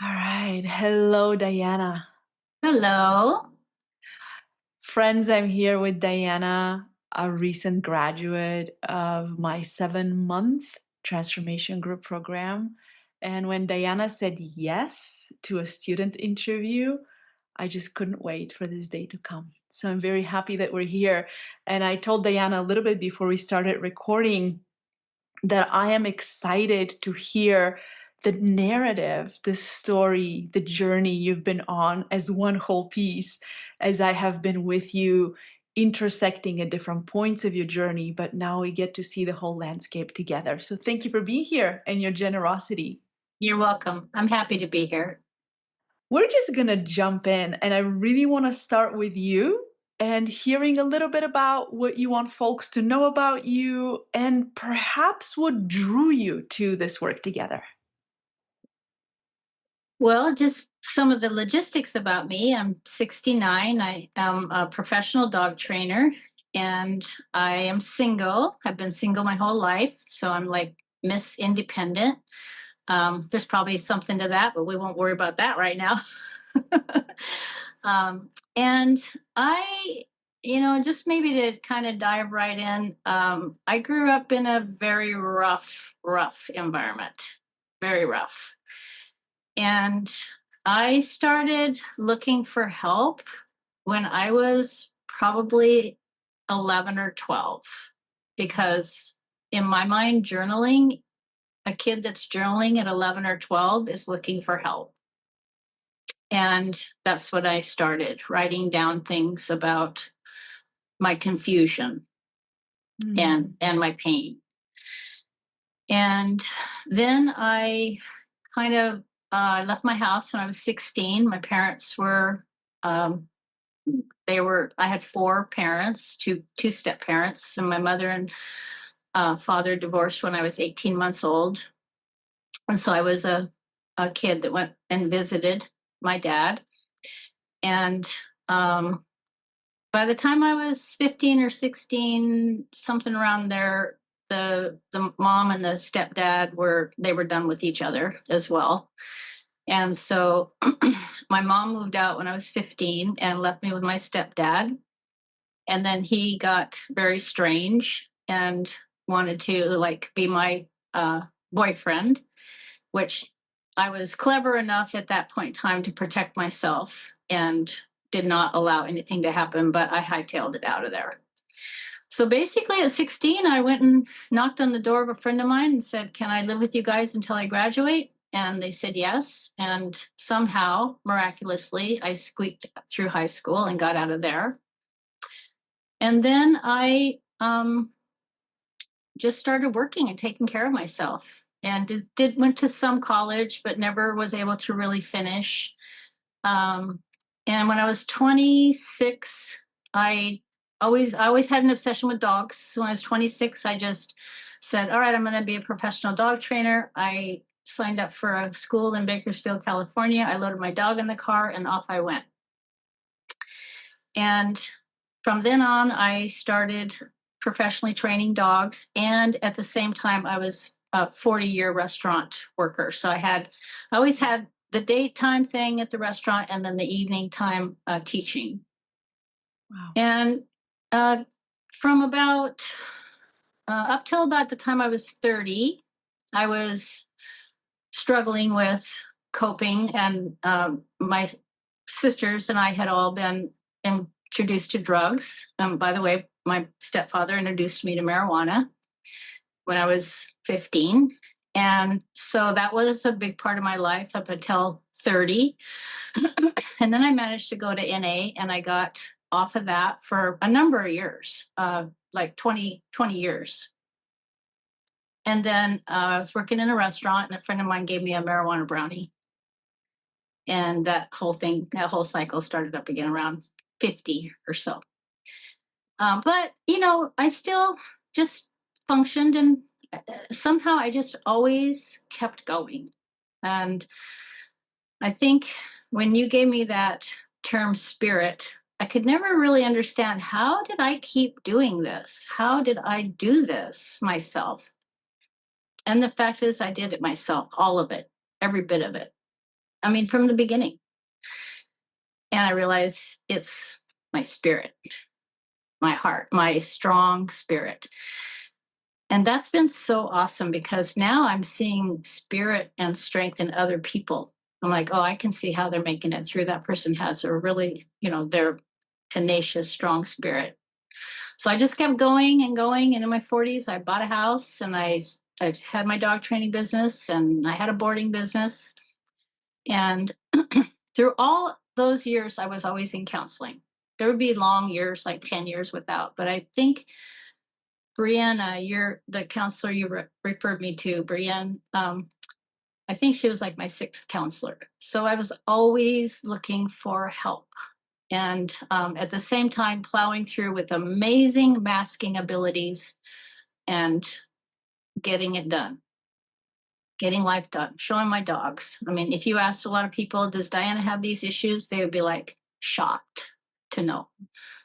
All right. Hello, Diana. Hello. Friends, I'm here with Diana, a recent graduate of my 7-month transformation group program. And when Diana said yes to a student interview, I just couldn't wait for this day to come. So I'm very happy that we're here. And I told Diana a little bit before we started recording that I am excited to hear the narrative, the story, the journey you've been on as one whole piece, as I have been with you, intersecting at different points of your journey. But now we get to see the whole landscape together. So thank you for being here and your generosity. You're welcome. I'm happy to be here. We're just going to jump in, and I really want to start with you and hearing a little bit about what you want folks to know about you and perhaps what drew you to this work together. Well, just some of the logistics about me. I'm 69. I am a professional dog trainer and I am single. I've been single my whole life. So I'm like Miss Independent. There's probably something to that, but we won't worry about that right now. And just maybe to kind of dive right in, I grew up in a very rough environment, very rough. And I started looking for help when I was probably 11 or 12, because in my mind, journaling, a kid that's journaling at 11 or 12 is looking for help. And that's what I started writing down things about my confusion Mm. and my pain. And then I kind of left my house when I was 16. My parents were um, I had four parents, two step parents, and my mother and father divorced when I was 18 months old. And so I was a kid that went and visited my dad. And by the time I was 15 or 16, something around there, the mom and the stepdad were done with each other as well. And so my mom moved out when I was 15 and left me with my stepdad. And then he got very strange and wanted to like be my boyfriend, which I was clever enough at that point in time to protect myself and did not allow anything to happen, but I hightailed it out of there. So basically at 16, I went and knocked on the door of a friend of mine and said, "Can I live with you guys until I graduate?" And they said yes. And somehow, miraculously, I squeaked through high school and got out of there. And then I just started working and taking care of myself, and went to some college, but never was able to really finish. Um, and when I was 26, I always had an obsession with dogs. So when I was 26, I just said, "All right, I'm going to be a professional dog trainer." I signed up for a school in Bakersfield, California. I loaded my dog in the car and off I went. And from then on, I started professionally training dogs. And at the same time, I was a 40-year restaurant worker. So I always had the daytime thing at the restaurant and then the evening time teaching. Wow. And uh, from about up till about the time I was 30, I was struggling with coping. And my sisters and I had all been introduced to drugs. By the way, my stepfather introduced me to marijuana when I was 15. And so that was a big part of my life up until 30. And then I managed to go to NA and I got off of that for a number of years, like 20 years. And then I was working in a restaurant and a friend of mine gave me a marijuana brownie. And that whole cycle started up again around 50 or so. But I still just functioned, and somehow I just always kept going. And I think when you gave me that term spirit, I could never really understand, how did I keep doing this? How did I do this myself? And the fact is, I did it myself, all of it, every bit of it. I mean, from the beginning. And I realized it's my spirit, my heart, my strong spirit. And that's been so awesome because now I'm seeing spirit and strength in other people. I'm like, oh, I can see how they're making it through. That person has a really, they're tenacious, strong spirit. So I just kept going and going. And in my 40s, I bought a house and I had my dog training business and I had a boarding business. And through all those years, I was always in counseling. There would be long years, like 10 years without. But I think, Brianna, you're the counselor you referred me to, Brianne. I think she was like my sixth counselor. So I was always looking for help. And at the same time, plowing through with amazing masking abilities and getting it done, getting life done, showing my dogs. I mean, if you asked a lot of people, does Diana have these issues? They would be like shocked to know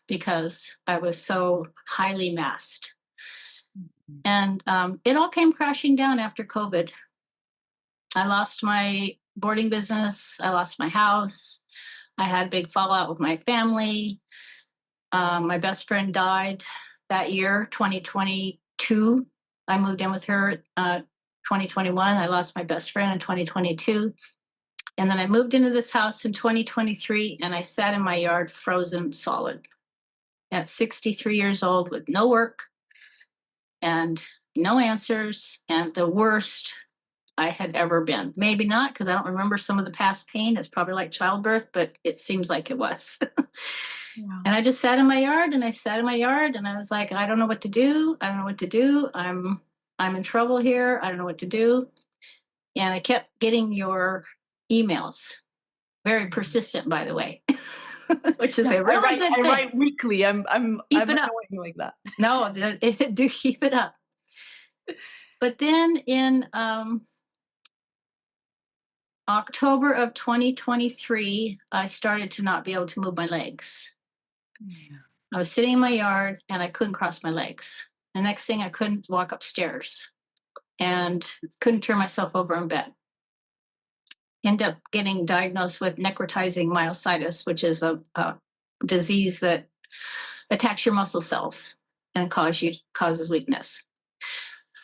because I was so highly masked. And it all came crashing down after COVID. I lost my boarding business. I lost my house. I had a big fallout with my family. My best friend died that year, 2022. I moved in with her 2021. I lost my best friend in 2022. And then I moved into this house in 2023 and I sat in my yard frozen solid at 63 years old with no work and no answers and the worst I had ever been. Maybe not because I don't remember some of the past pain. It's probably like childbirth, but it seems like it was. Yeah. And I just sat in my yard and I sat in my yard and I was like, I don't know what to do. I don't know what to do. I'm in trouble here. I don't know what to do. And I kept getting your emails. Very persistent, by the way, which is Yeah, a really good I thing. write weekly. I'm Keep it up. annoying like that. No, do keep it up. But then in October of 2023, I started to not be able to move my legs. Yeah. I was sitting in my yard and I couldn't cross my legs. The next thing, I couldn't walk upstairs and couldn't turn myself over in bed. End up getting diagnosed with necrotizing myositis, which is a disease that attacks your muscle cells and causes weakness.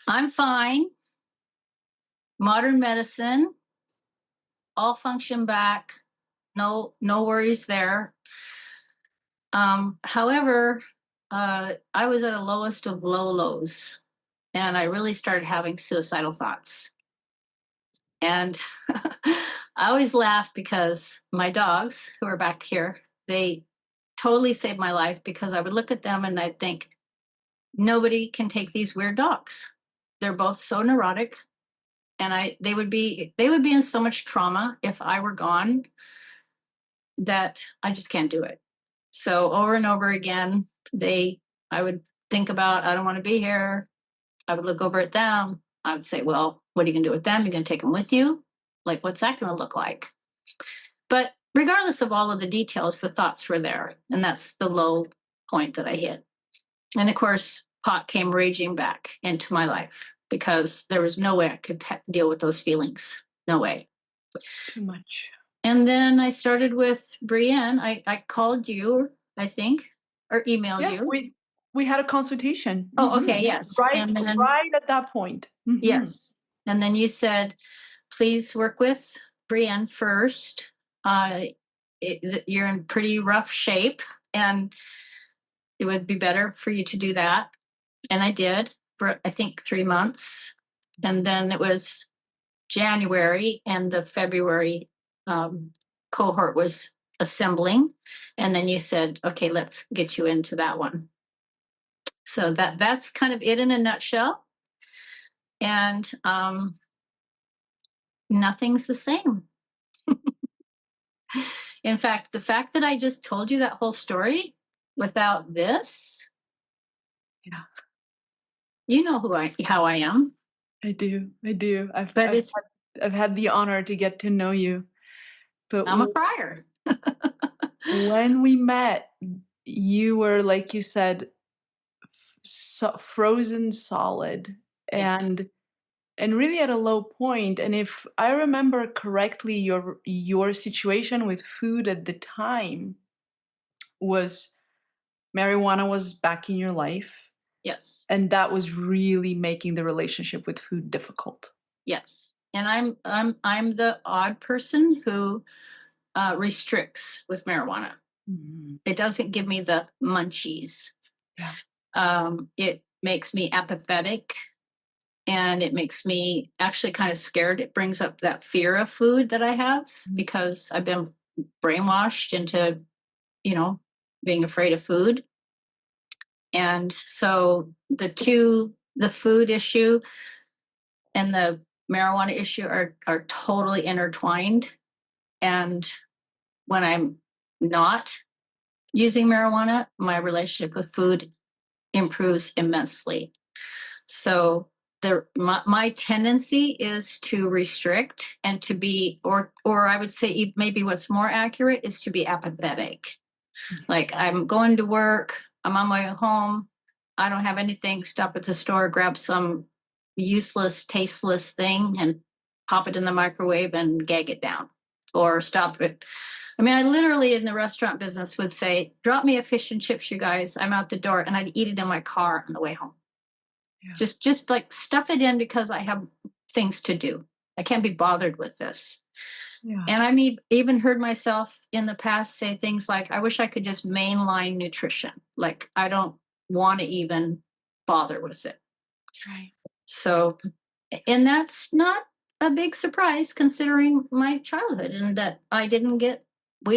I'm fine. Modern medicine, all function back. No worries there. However, I was at a lowest of low lows, and I really started having suicidal thoughts. And I always laugh because my dogs, who are back here, they totally saved my life because I would look at them and I'd think, nobody can take these weird dogs. They're both so neurotic, and they would be in so much trauma if I were gone that I just can't do it. So over and over again, I would think about, I don't want to be here. I would look over at them. I would say, well, what are you going to do with them? You're going to take them with you? Like, what's that going to look like? But regardless of all of the details, the thoughts were there. And that's the low point that I hit. And of course, pot came raging back into my life because there was no way I could deal with those feelings. No way. Too much. And then I started with Brienne. I called you, I think, or emailed Yeah, you. we had a consultation. Oh, okay, yes. Right, And then, right at that point. yes. And then you said, please work with Brienne first. You're in pretty rough shape, and it would be better for you to do that. And I did for, I think, 3 months. And then it was January, and the February cohort was assembling. And then you said, okay, let's get you into that one. So that's kind of it in a nutshell. And nothing's the same. In fact, the fact that I just told you that whole story without this, Yeah, you know how I am. I do. I do. But I've had the honor to get to know you. But I'm a friar. when we met, you were, like you said, frozen solid. Yeah. And and really at a low point. And if I remember correctly, your situation with food at the time was marijuana was back in your life, Yes. and that was really making the relationship with food difficult. Yes. And I'm the odd person who restricts with marijuana. Mhm. It doesn't give me the munchies. Yeah. It makes me apathetic, and it makes me actually kind of scared. It brings up that fear of food that I have Mhm. because I've been brainwashed into, you know, being afraid of food. And so the food issue and the marijuana issue are totally intertwined. And when I'm not using marijuana, my relationship with food improves immensely. So my tendency is to restrict and to be, or I would say maybe what's more accurate is to be apathetic. Like I'm going to work, I'm on my way home, I don't have anything, stop at the store, grab some useless, tasteless thing and pop it in the microwave and gag it down. Or stop it. I mean, I literally in the restaurant business would say, drop me a fish and chips, you guys. I'm out the door, and I'd eat it in my car on the way home. Yeah. Just like stuff it in because I have things to do. I can't be bothered with this. Yeah. And even heard myself in the past say things like, I wish I could just mainline nutrition. Like, I don't want to even bother with it. Right. So, and that's not a big surprise considering my childhood and that we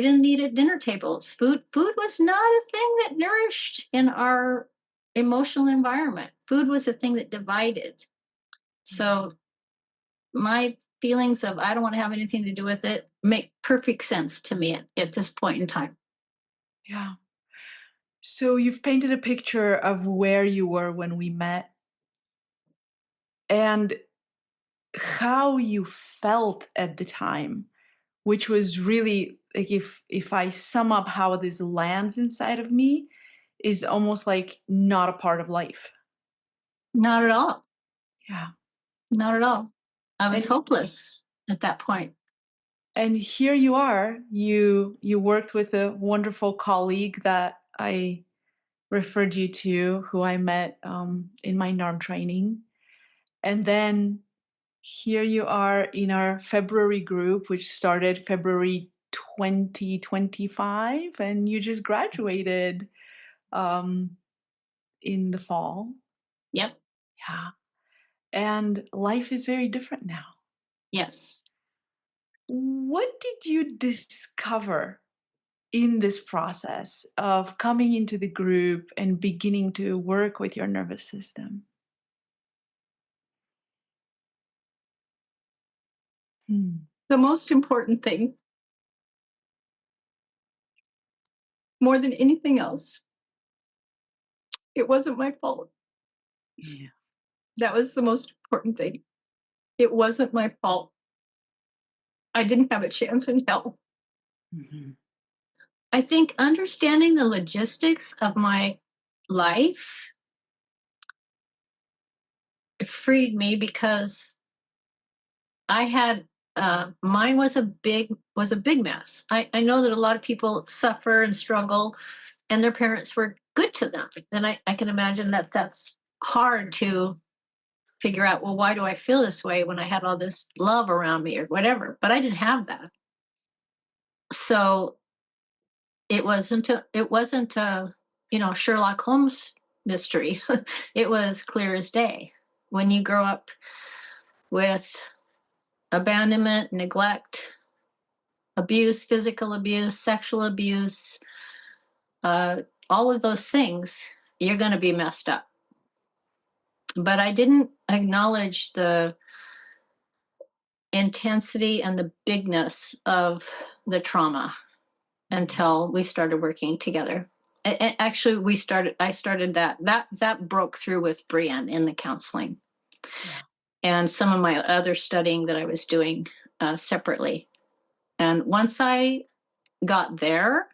didn't eat at dinner tables. Food was not a thing that nourished in our emotional environment. Food was a thing that divided. So my feelings of I don't want to have anything to do with it make perfect sense to me at this point in time. Yeah. So you've painted a picture of where you were when we met and how you felt at the time, which was really like if I sum up how this lands inside of me, is almost like not a part of life. Not at all. Yeah. Not at all. I was And hopeless at that point. and here you are. You worked with a wonderful colleague that I referred you to, who I met in my NARM training. And then here you are in our February group, which started February 2025, and you just graduated um, in the fall. Yep. Yeah. And life is very different now. Yes. What did you discover in this process of coming into the group and beginning to work with your nervous system? Hmm. The most important thing, more than anything else, it wasn't my fault. Yeah. That was the most important thing. It wasn't my fault. I didn't have a chance in hell. Mhm. I think understanding the logistics of my life freed me because I had mine was a big mess. I know that a lot of people suffer and struggle and their parents were good to them. And I can imagine that that's hard to figure out, well, why do I feel this way when I had all this love around me or whatever? But I didn't have that. So it wasn't a Sherlock Holmes mystery. It was clear as day. When you grow up with abandonment, neglect, abuse, physical abuse, sexual abuse, all of those things, you're going to be messed up. But I didn't acknowledge the intensity and the bigness of the trauma until we started working together. Actually, I started that broke through with Brienne in the counseling Yeah. and some of my other studying that I was doing separately. And once I got there,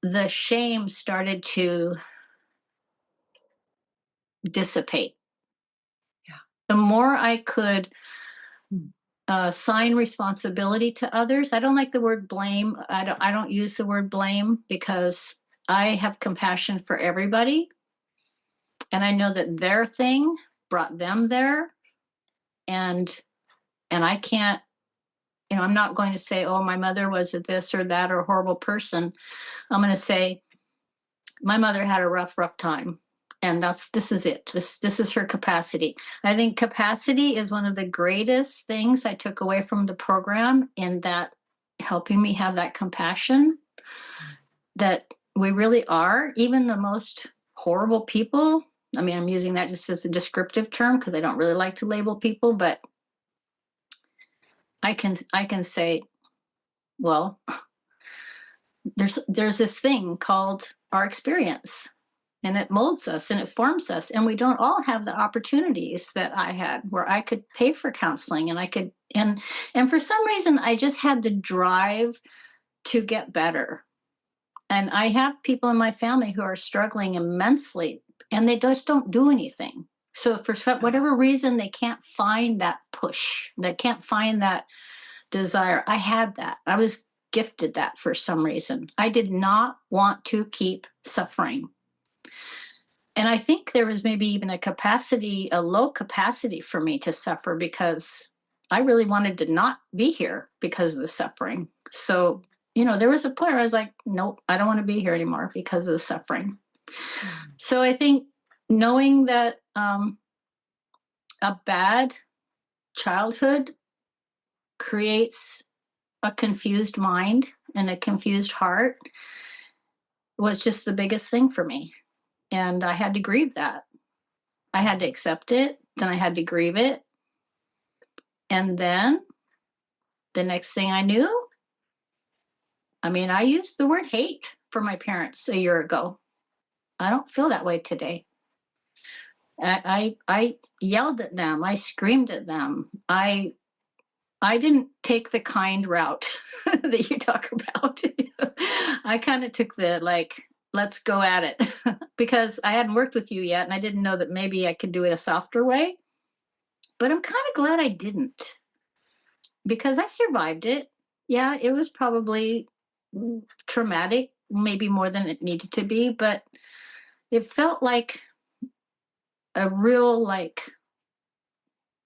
the shame started to dissipate. the more I could Mm. assign responsibility to others. I don't like the word blame. I don't use the word blame because I have compassion for everybody, and I know that their thing brought them there, and I can't, I'm not going to say, oh, my mother was a this or that or a horrible person. I'm going to say my mother had a rough time, and this is it. This is her capacity. I think capacity is one of the greatest things I took away from the program, in that helping me have that compassion, that we really are, even the most horrible people. I mean, I'm using that just as a descriptive term because I don't really like to label people, but I can say, well, there's this thing called our experience, and it molds us and it forms us, and we don't all have the opportunities that I had, where I could pay for counseling, and I could, and for some reason I just had the drive to get better. And I have people in my family who are struggling immensely, and they just don't do anything. So for whatever reason, they can't find that push, they can't find that desire. I had that. I was gifted that for some reason. I did not want to keep suffering. And I think there was maybe even a low capacity for me to suffer, because I really wanted to not be here because of the suffering. So, there was a point where I was like, nope, I don't want to be here anymore because of the suffering. Mm. So I think knowing that a bad childhood creates a confused mind and a confused heart was just the biggest thing for me. And I had to grieve that. I had to accept it, then I had to grieve it. And then the next thing I knew, I mean, I used the word hate for my parents a year ago. I don't feel that way today. I yelled at them. I screamed at them. I didn't take the kind route that you talk about. I kind of took the, like, let's go at it, because I hadn't worked with you yet, and I didn't know that maybe I could do it a softer way. But I'm kind of glad I didn't, because I survived it. Yeah, it was probably traumatic, maybe more than it needed to be, but it felt like a real, like,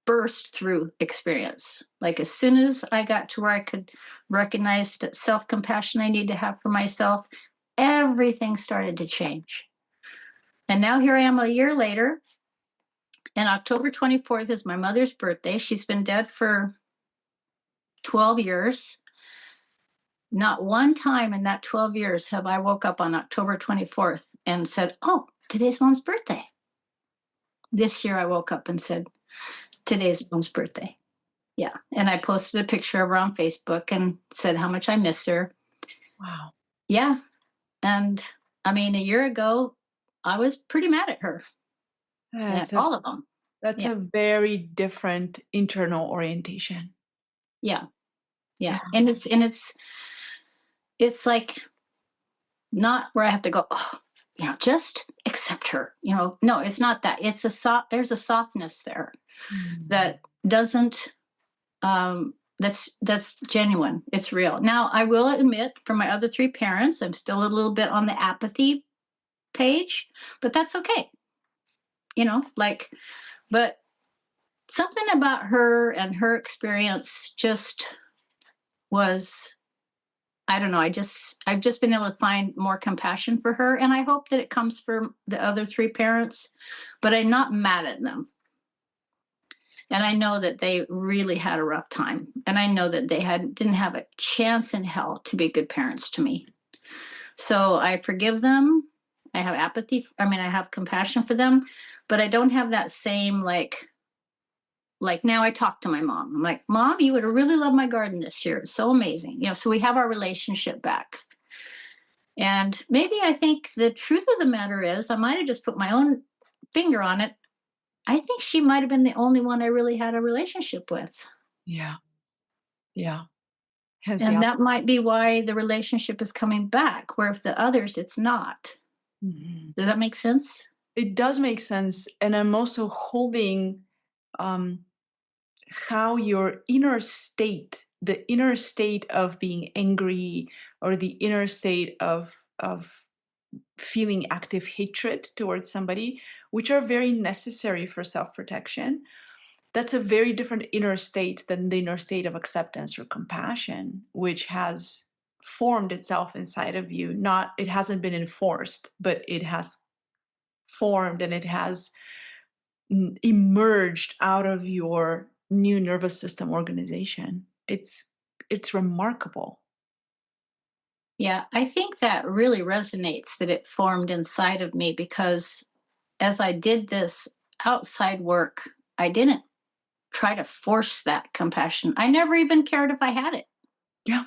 burst through experience. Like, as soon as I got to where I could recognize that self-compassion I need to have for myself, everything started to change. And now here I am a year later, and October 24th is my mother's birthday. She's been dead for 12 years. Not one time in that 12 years have I woke up on October 24th and said, oh, today's mom's birthday. This year I woke up and said, today's mom's birthday. Yeah. And I posted a picture of her on Facebook and said how much I miss her. Wow. Yeah. And I mean, a year ago, I was pretty mad at her, That's at a all of them. that's Yeah. a very different internal orientation. Yeah. Yeah. Yeah. And it's like, not where I have to go, oh, just accept her. No, it's not that. There's a softness there Mm. that doesn't, that's genuine. It's real. Now, I will admit, for my other three parents, I'm still a little bit on the apathy page, but that's okay. Like, but something about her and her experience just was, I don't know. I've just been able to find more compassion for her, and I hope that it comes from the other three parents. But I'm not mad at them, and I know that they really had a rough time, and I know that they didn't have a chance in hell to be good parents to me. So I forgive them. I have apathy. I mean, I have compassion for them, but I don't have that same, like now I talk to my mom. I'm like, Mom, you would have really loved my garden this year. It's so amazing. So we have our relationship back. And maybe I think the truth of the matter is, I might have just put my own finger on it. I think she might have been the only one I really had a relationship with. Yeah. Yeah. Hence the And out. that might be why the relationship is coming back, where if the others, it's not. Mhm. Does that make sense? It does make sense. And I'm also holding um, how your inner state, the inner state of being angry, or the inner state of feeling active hatred towards somebody, which are very necessary for self-protection, that's a very different inner state than the inner state of acceptance or compassion, which has formed itself inside of you. Not, it hasn't been enforced, but it has formed, and it has emerged out of your new nervous system organization. It's remarkable. Yeah, I think that really resonates that it formed inside of me because as I did this outside work, I didn't try to force that compassion. I never even cared if I had it. Yeah,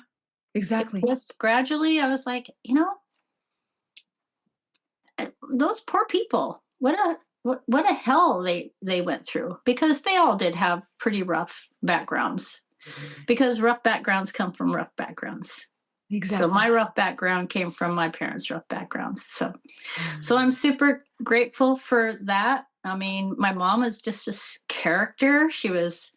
It exactly. just gradually, I was like, those poor people. What a hell they went through because they all did have pretty rough backgrounds. Because rough backgrounds come from rough backgrounds. So Exactly. my rough background came from my parents' rough backgrounds. So I'm super grateful for that. I mean, my mom is just a character. She was,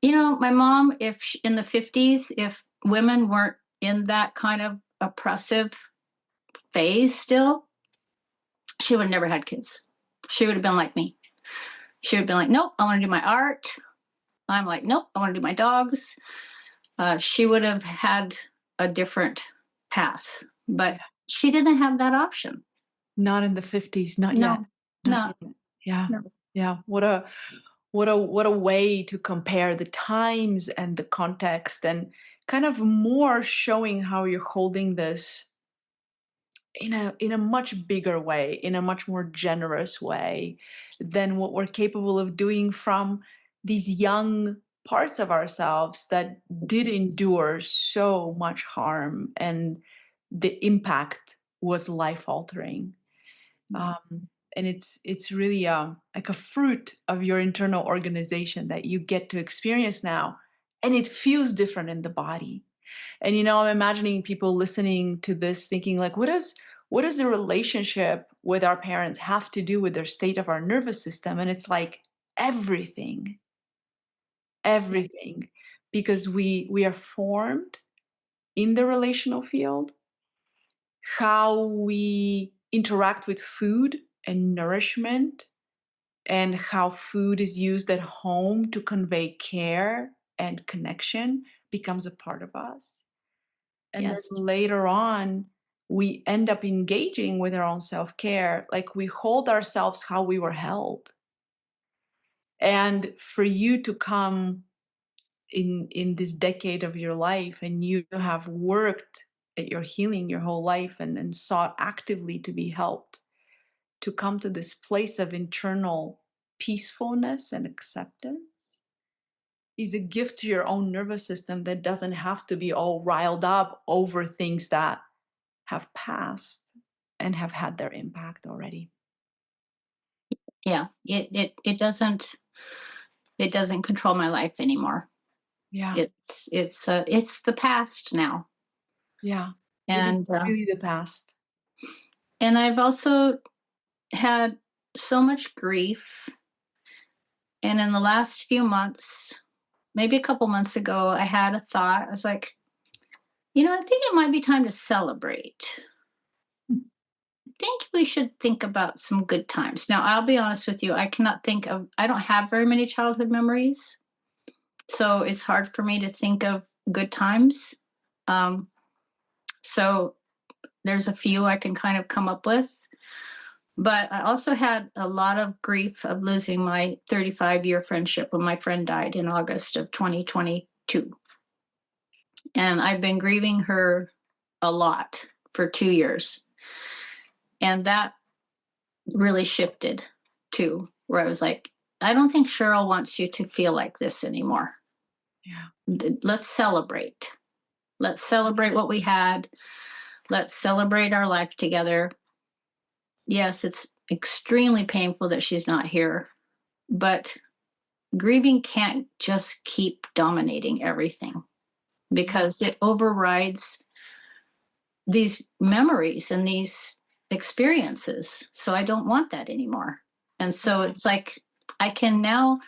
my mom, if in the 50s, if women weren't in that kind of oppressive phase still, she would have never had kids. She would have been like me. She would have been like, nope, I want to do my art. I'm like, nope, I want to do my dogs. She would have had a different path, but Yeah. she didn't have that option. Not in the 50s, not yet. No, Not no, yet. Yeah. no. Yeah. What a way to compare the times and the context, and kind of more showing how you're holding this in a much bigger way, in a much more generous way than what we're capable of doing from these young parts of ourselves that did endure so much harm, and the impact was life altering. And it's really like a fruit of your internal organization that you get to experience now, and it feels different in the body. And I'm imagining people listening to this thinking like, what does the relationship with our parents have to do with their state of our nervous system? And it's like everything, Yes, everything, because we are formed in the relational field, how we interact with food and nourishment, and how food is used at home to convey care and connection becomes a part of us. And then yes, later on, we end up engaging with our own self care. Like, we hold ourselves how we were held. And for you to come in this decade of your life, and you have worked at your healing your whole life, and sought actively to be helped, to come to this place of internal peacefulness and acceptance, is a gift to your own nervous system that doesn't have to be all riled up over things that have passed and have had their impact already. yeah. It doesn't control my life anymore. Yeah. It's the past now, Yeah. It is and really the past. I've also had so much grief. And in the last few months, maybe a couple months ago, I had a thought. I was like, I think it might be time to celebrate. Mm. I think we should think about some good times. Now, I'll be honest with you, I don't have very many childhood memories. So it's hard for me to think of good times. Um, so there's a few I can kind of come up with. But I also had a lot of grief of losing my 35-year friendship when my friend died in August of 2022. And I've been grieving her a lot for 2 years. And that really shifted too, where I was like, I don't think Cheryl wants you to feel like this anymore. Yeah. Let's celebrate. Let's celebrate what we had. Let's celebrate our life together. Yes, it's extremely painful that she's not here, but grieving can't just keep dominating everything Yeah. because it overrides these memories and these experiences. So I don't want that anymore. And so it's like I can now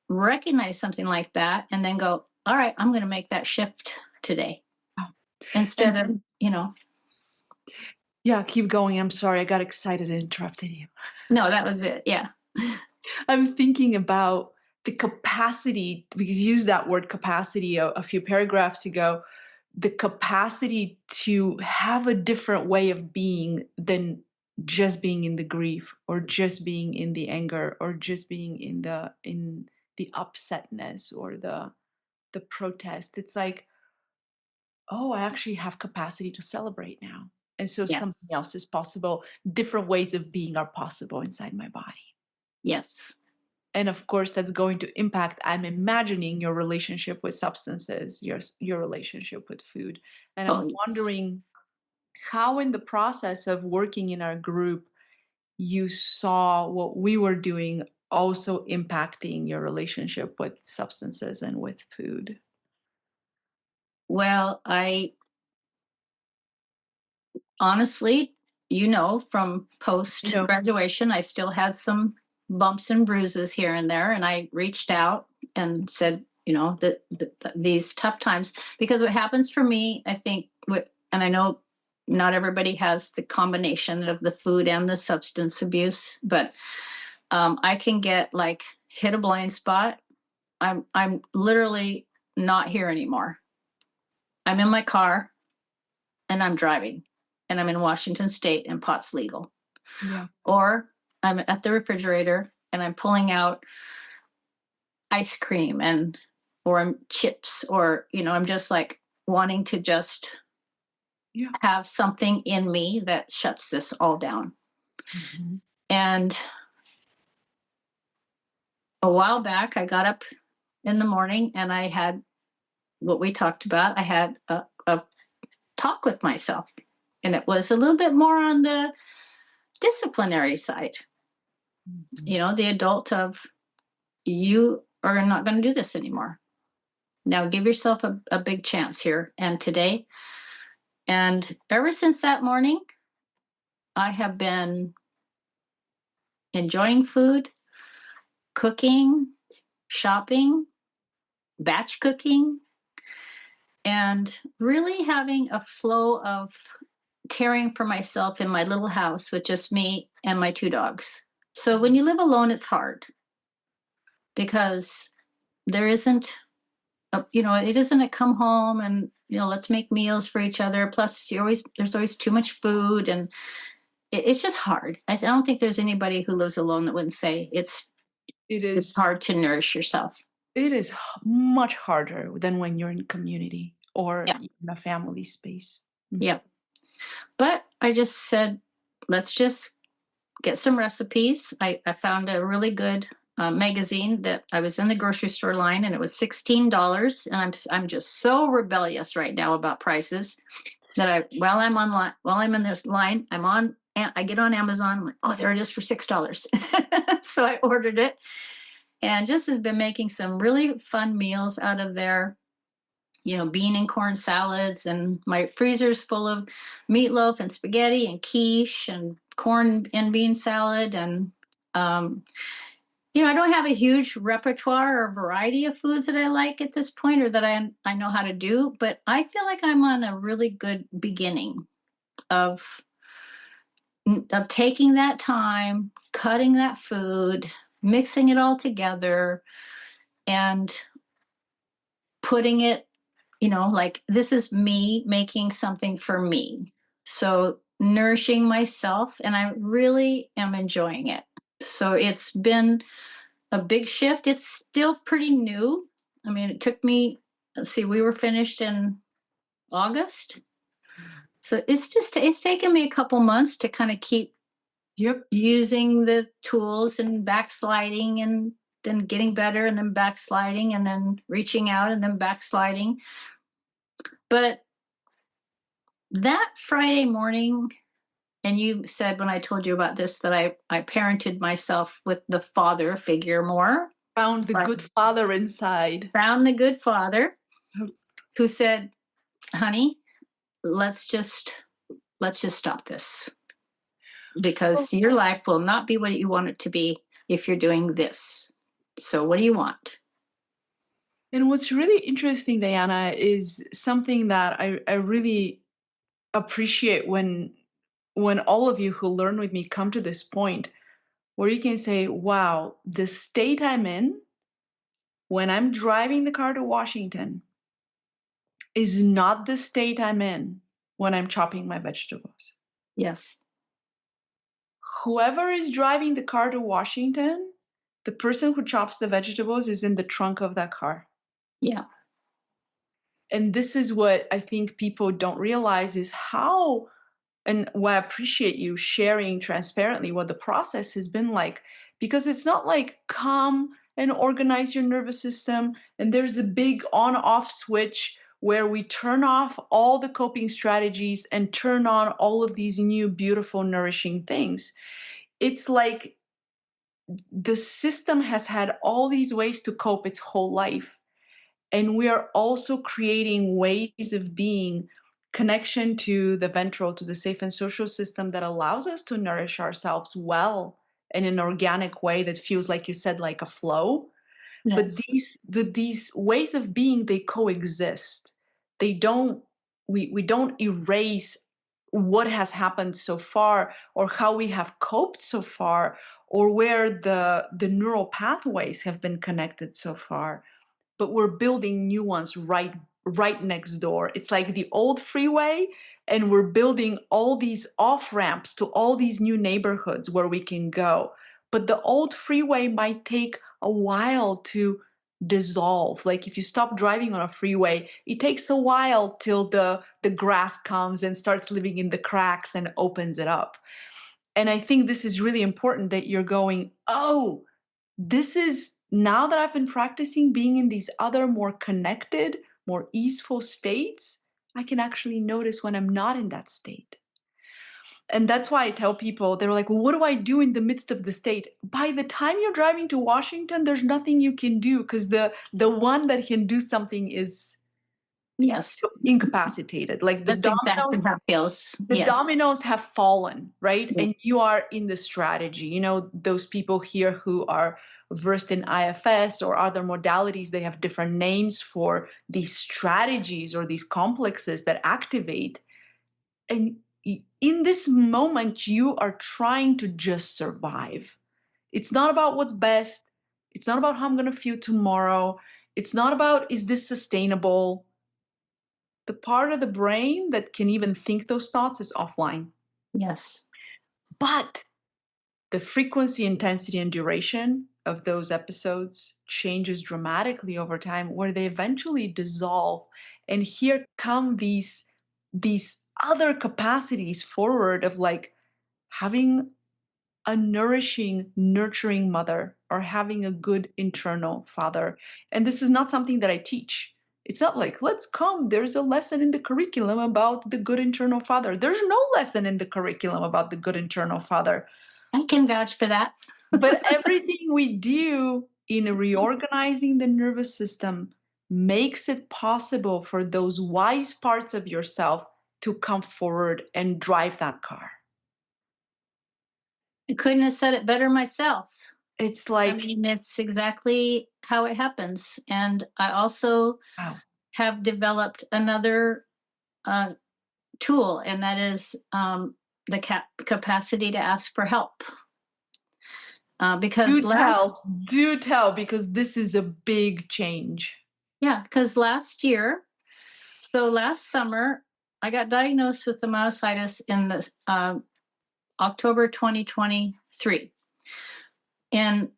recognize something like that and then go, all right, I'm going to make that shift today Oh, instead and of, yeah, keep going. I'm sorry. I got excited and interrupted you. no, that was it. Yeah. I'm thinking about the capacity, because you used that word capacity a few paragraphs ago, the capacity to have a different way of being than just being in the grief, or just being in the anger, or just being in the upsetness, or the protest. It's like, oh, I actually have capacity to celebrate now. And so something Yes. else is possible. Different ways of being are possible inside my body. Yes. And of course, that's going to impact, I'm imagining, your relationship with substances, your relationship with food. And Oh, I'm yes. wondering how, in the process of working in our group, you saw what we were doing also impacting your relationship with substances and with food. Well, I honestly, from post No. graduation, I still had some bumps and bruises here and there. And I reached out and said, that these tough times, because what happens for me, I think, and I know not everybody has the combination of the food and the substance abuse, but I can get like hit a blind spot. I'm literally not here anymore. I'm in my car and I'm driving, and I'm in Washington State and pot's legal. Yeah. Or I'm at the refrigerator and I'm pulling out ice cream and or chips, or I'm just like wanting to just Yeah. have something in me that shuts this all down. Mhm. And a while back I got up in the morning and I had what we talked about. I had a talk with myself, and it was a little bit more on the disciplinary side, Mhm. the adult of, you are not going to do this anymore. Now give yourself a big chance here and today. And ever since that morning, I have been enjoying food, cooking, shopping, batch cooking, and really having a flow of caring for myself in my little house with just me and my two dogs. So when you live alone, it's hard because there isn't, it isn't a come home and, let's make meals for each other. Plus, there's always too much food, and it's just hard. I don't think there's anybody who lives alone that wouldn't say It it's is hard to nourish yourself. much harder than when you're in community or Yeah, in a family space. Mm. yeah. But I just said, let's just get some recipes. I found a really good magazine that I was in the grocery store line, and it was $16. And I'm just so rebellious right now about prices that while I'm in this line, I get on Amazon. I'm like, oh, there it is for $6. So I ordered it, and just has been making some really fun meals out of there. Bean and corn salads, and my freezer's full of meatloaf and spaghetti and quiche and corn and bean salad. And, um, I don't have a huge repertoire or variety of foods that I like at this point, or that I know how to do, but I feel like I'm on a really good beginning of taking that time, cutting that food, mixing it all together, and putting it, like, this is me making something for me. So nourishing myself, and I really am enjoying it. So it's been a big shift. It's still pretty new. I mean, it took me, let's see, we were finished in August. So it's taken me a couple months to kind of keep Yep. using the tools and backsliding, and then getting better, and then backsliding, and then reaching out, and then backsliding. But that Friday morning, and you said when I told you about this that I parented myself with the father figure more. Found the I good father inside. found the good father Oh, who said, honey, let's just stop this, oh, because your life will not be what you want it to be if you're doing this. So what do you want? And what's really interesting, Diana, is something that I really appreciate when all of you who learn with me come to this point where you can say, wow, the state I'm in when I'm driving the car to Washington is not the state I'm in when I'm chopping my vegetables. Yes. Whoever is driving the car to Washington, the person who chops the vegetables is in the trunk of that car. Yeah. And this is what I think people don't realize is how, and why I appreciate you sharing transparently what the process has been like, because it's not like come and organize your nervous system and there's a big on off switch where we turn off all the coping strategies and turn on all of these new beautiful nourishing things. It's like the system has had all these ways to cope its whole life, and we are also creating ways of being, connection to the ventral, to the safe and social system that allows us to nourish ourselves well in an organic way that feels, like you said, like a flow. But Yes. these ways of being, they coexist. They don't, we don't erase what has happened so far or how we have coped so far or where the neural pathways have been connected so far, but we're building new ones right next door. It's like the old freeway, and we're building all these off ramps to all these new neighborhoods where we can go. But the old freeway might take a while to dissolve. Like if you stop driving on a freeway, it takes a while till the grass comes and starts living in the cracks and opens it up. And I think this is really important that you're going, oh, this is, now that I've been practicing being in these other more connected, more easeful states, I can actually notice when I'm not in that state. And that's why I tell people, they're like, well, what do I do in the midst of the state? By the time you're driving to Washington, there's nothing you can do because the one that can do something is Yes. incapacitated. Like That's exactly how it feels. the Yes. dominoes have fallen, right? Yeah. And you are in the strategy. You know, those people here who are versed in IFS or other modalities, they have different names for these strategies or these complexes that activate. And in this moment, you are trying to just survive. It's not about what's best. It's not about how I'm going to feel tomorrow. It's not about, is this sustainable? The part of the brain that can even think those thoughts is offline. Yes. But the frequency, intensity, and duration of those episodes changes dramatically over time, where they eventually dissolve. And here come these other capacities forward of like having a nourishing, nurturing mother or having a good internal father. And this is not something that I teach. It's not like, let's come, there's a lesson in the curriculum about the good internal father. There's no lesson in the curriculum about the good internal father. I can vouch for that. But everything we do in reorganizing the nervous system makes it possible for those wise parts of yourself to come forward and drive that car. I couldn't have said it better myself. It's I like, mean, it's exactly how it happens. And I also wow, have developed another uh, tool, and that is the capacity to ask for help. Because do tell, because this is a big change. yeah, because last year, so last summer, I got diagnosed with the myositis in the October 2023. In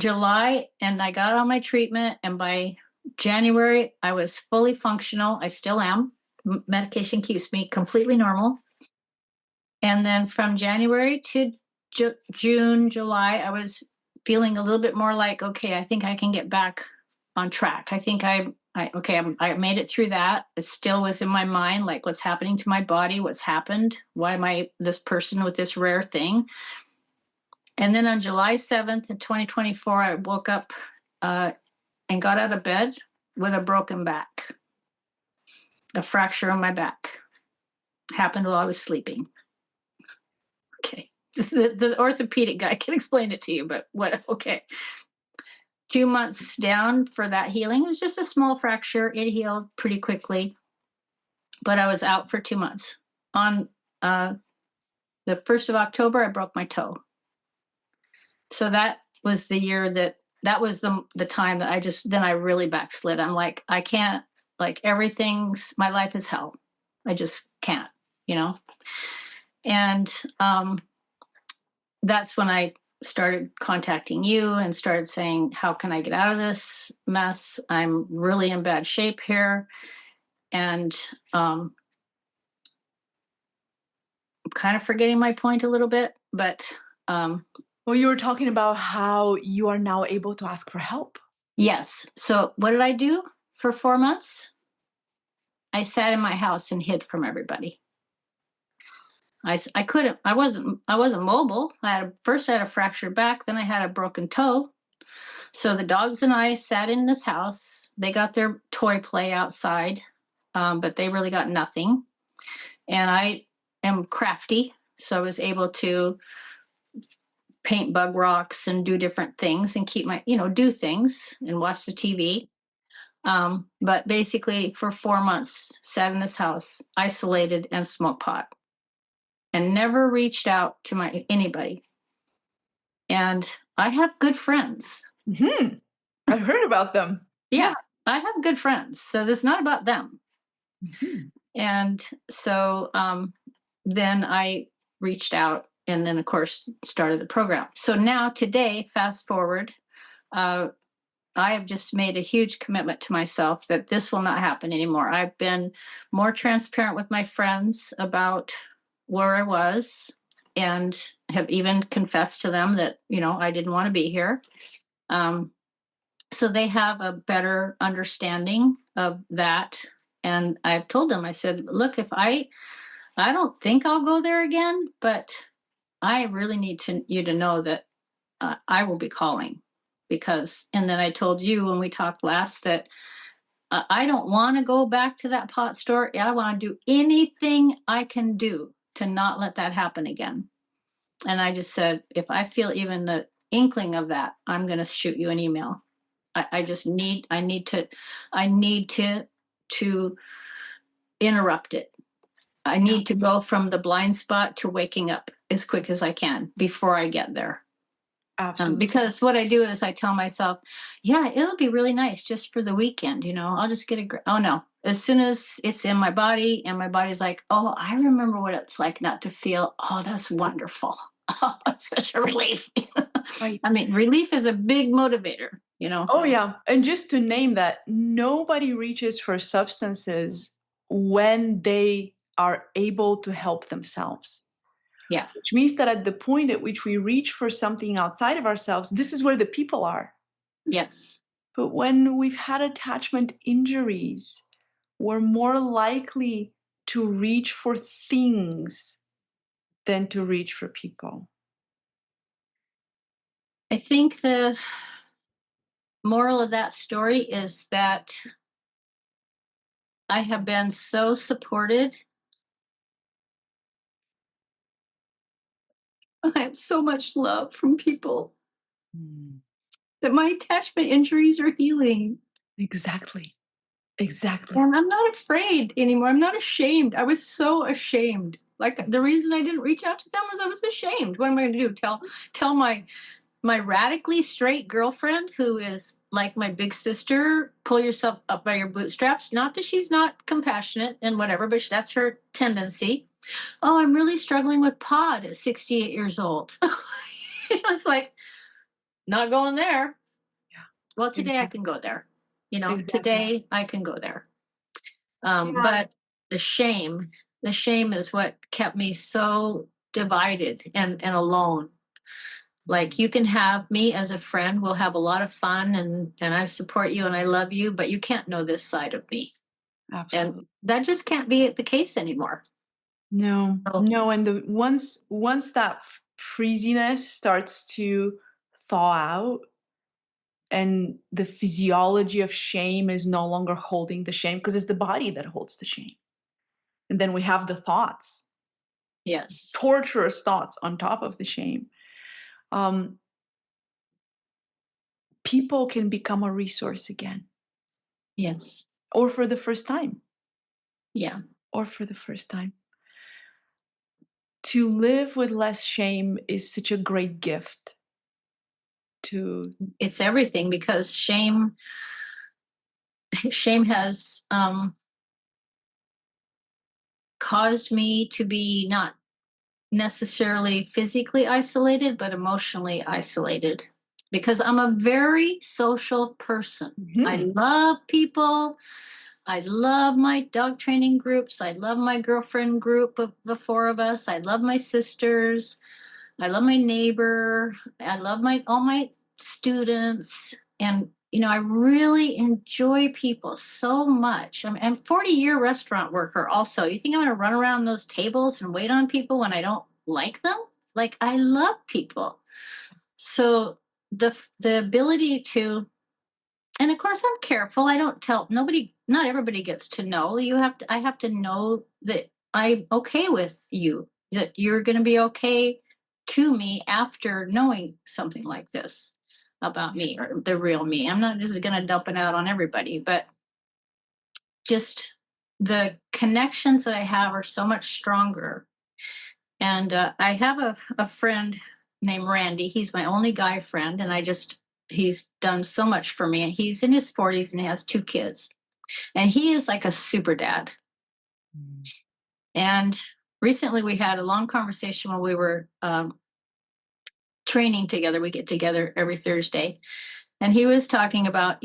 July, and I got on my treatment, and by January, I was fully functional. I still am. Medication keeps me completely normal. And then from January to June, July, I was feeling a little bit more like, okay, I think I can get back on track. I think I made it through that. It still was in my mind, like what's happening to my body, what's happened, why am I this person with this rare thing? And then on July 7th in 2024, I woke up and got out of bed with a broken back, a fracture on my back. Happened while I was sleeping. Okay. The orthopedic guy can explain it to you, but what? Okay. 2 months down for that healing. It was just a small fracture. It healed pretty quickly, but I was out for 2 months. On the 1st of October, I broke my toe. So that was the year that was the time that then I really backslid. I'm like, I can't, like, my life is hell. I just can't, you know? And that's when I started contacting you and started saying, how can I get out of this mess? I'm really in bad shape here. And I'm kind of forgetting my point a little bit, but Well, you were talking about how you are now able to ask for help. yes. So what did I do for 4 months? I sat in my house and hid from everybody. I couldn't, I wasn't mobile. First I had a fractured back, then I had a broken toe. So the dogs and I sat in this house. They got their toy play outside, but they really got nothing. And I am crafty, so I was able to paint bug rocks and do different things and keep do things and watch the TV. But basically, for 4 months, sat in this house, isolated, and smoked pot, and never reached out to anybody. And I have good friends. Hmm. I've heard about them. Yeah, I have good friends. So this is not about them. Mhm. And so then I reached out and then, of course, started the program. So now, today, fast forward, I have just made a huge commitment to myself that this will not happen anymore. I've been more transparent with my friends about where I was and have even confessed to them that, I didn't want to be here. So they have a better understanding of that. And I've told them, I said, look, if I don't think I'll go there again, but I really need you to know that I will be calling and then I told you when we talked last that I don't want to go back to that pot store. I want to do anything I can do to not let that happen again. And I just said, if I feel even the inkling of that, I'm going to shoot you an email. I need to interrupt it. I Yeah, need to go from the blind spot to waking up as quick as I can before I get there. absolutely. Because what I do is I tell myself, yeah, it'll be really nice just for the weekend. I'll just oh no. As soon as it's in my body and my body's like, oh, I remember what it's like not to feel, oh, that's wonderful. Oh, it's such a relief. Right. I mean, relief is a big motivator. Oh, yeah. And just to name that, nobody reaches for substances when they are able to help themselves. Yeah. Which means that at the point at which we reach for something outside of ourselves, this is where the people are. Yes. But when we've had attachment injuries, we're more likely to reach for things than to reach for people. I think the moral of that story is that I have been so supported. I have so much love from people Mm. that my attachment injuries are healing. Exactly. Exactly. And I'm not afraid anymore. I'm not ashamed. I was so ashamed. Like, the reason I didn't reach out to them was I was ashamed. What am I going to do? Tell my radically straight girlfriend, who is like my big sister, pull yourself up by your bootstraps. Not that she's not compassionate and whatever, but that's her tendency. Oh, I'm really struggling with pod at 68 years old. I was like, not going there. Yeah. Well, today I Exactly. can go there. Exactly. Today I can go there. Yeah. But the shame is what kept me so divided and alone. Like, you can have me as a friend, we'll have a lot of fun, and I support you and I love you, but you can't know this side of me. And Absolutely. that just can't be the case anymore. No, So, no, and the once that freeziness starts to thaw out and the physiology of shame is no longer holding the shame because it's the body that holds the shame. And then we have the thoughts, yes. torturous thoughts on top of the shame. Um, people can become a resource again, Yes. or for the first time, Yeah. or for the first time. To live with less shame is such a great gift to. It's everything, because shame has caused me to be not necessarily physically isolated, but emotionally isolated, because I'm a very social person. I Mhm. love people. I love my dog training groups. I love my girlfriend group of the four of us. I love my sisters. I love my neighbor. I love my all my students. And I really enjoy people so much. I'm a 40-year restaurant worker also. You think I'm gonna run around those tables and wait on people when I don't like them? Like, I love people. So the ability to, and of course I'm careful. I don't tell nobody, not everybody gets to know. I have to know that I'm okay with you, that you're going to be okay to me after knowing something like this about me, or the real me. I'm not just going to dump it out on everybody, but just the connections that I have are so much stronger. And I have a friend named Randy. He's my only guy friend, and he's done so much for me. He's in his 40s and he has two kids, and he is like a super dad. Mm. And recently we had a long conversation when we were training together. We get together every Thursday, and he was talking about,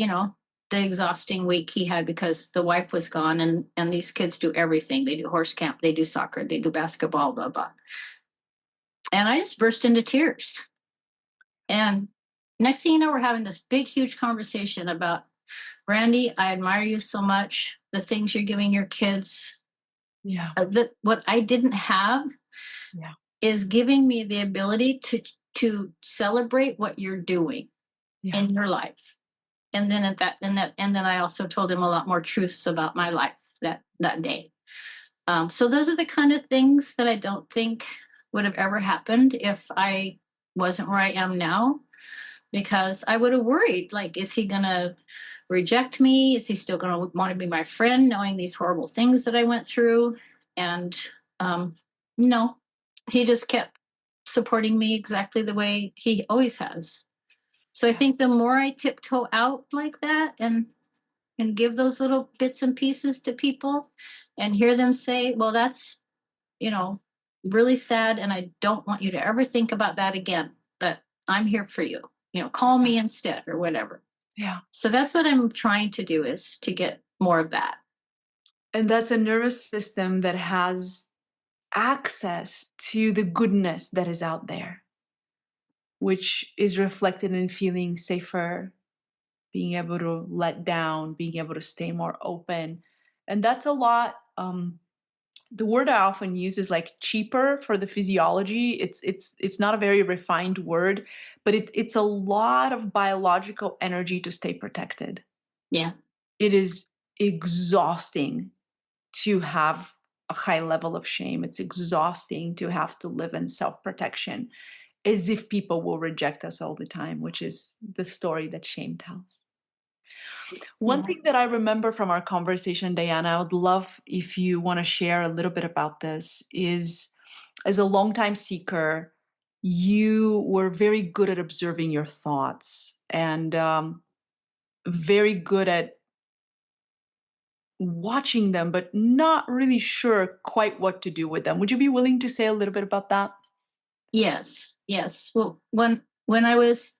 the exhausting week he had because the wife was gone, and these kids do everything. They do horse camp, they do soccer, they do basketball, blah blah. And I just burst into tears. And next thing you know, we're having this big, huge conversation about, Randy, I admire you so much. The things you're giving your kids, Yeah, what I didn't have yeah, is giving me the ability to celebrate what you're doing yeah, in your life. And then and then I also told him a lot more truths about my life that day. So those are the kind of things that I don't think would have ever happened if I wasn't where I am now, because I would have worried, like, is he going to reject me? Is he still going to want to be my friend, knowing these horrible things that I went through? And um, no, he just kept supporting me exactly the way he always has. So I yeah, think the more I tiptoe out like that, and give those little bits and pieces to people, and hear them say, well, that's, you know, really sad. And I don't want you to ever think about that again. But I'm here for you. Call yeah, me instead or whatever. yeah. So that's what I'm trying to do, is to get more of that. And that's a nervous system that has access to the goodness that is out there, which is reflected in feeling safer, being able to let down, being able to stay more open. And that's a lot. The word I often use is like cheaper for the physiology. It's not a very refined word, but it's a lot of biological energy to stay protected. Yeah. It is exhausting to have a high level of shame. It's exhausting to have to live in self-protection as if people will reject us all the time, which is the story that shame tells. One Yeah. thing that I remember from our conversation, Diana, I would love if you want to share a little bit about this, is as a longtime seeker, you were very good at observing your thoughts and very good at watching them, but not really sure quite what to do with them. Would you be willing to say a little bit about that? Yes. Yes. Well, when I was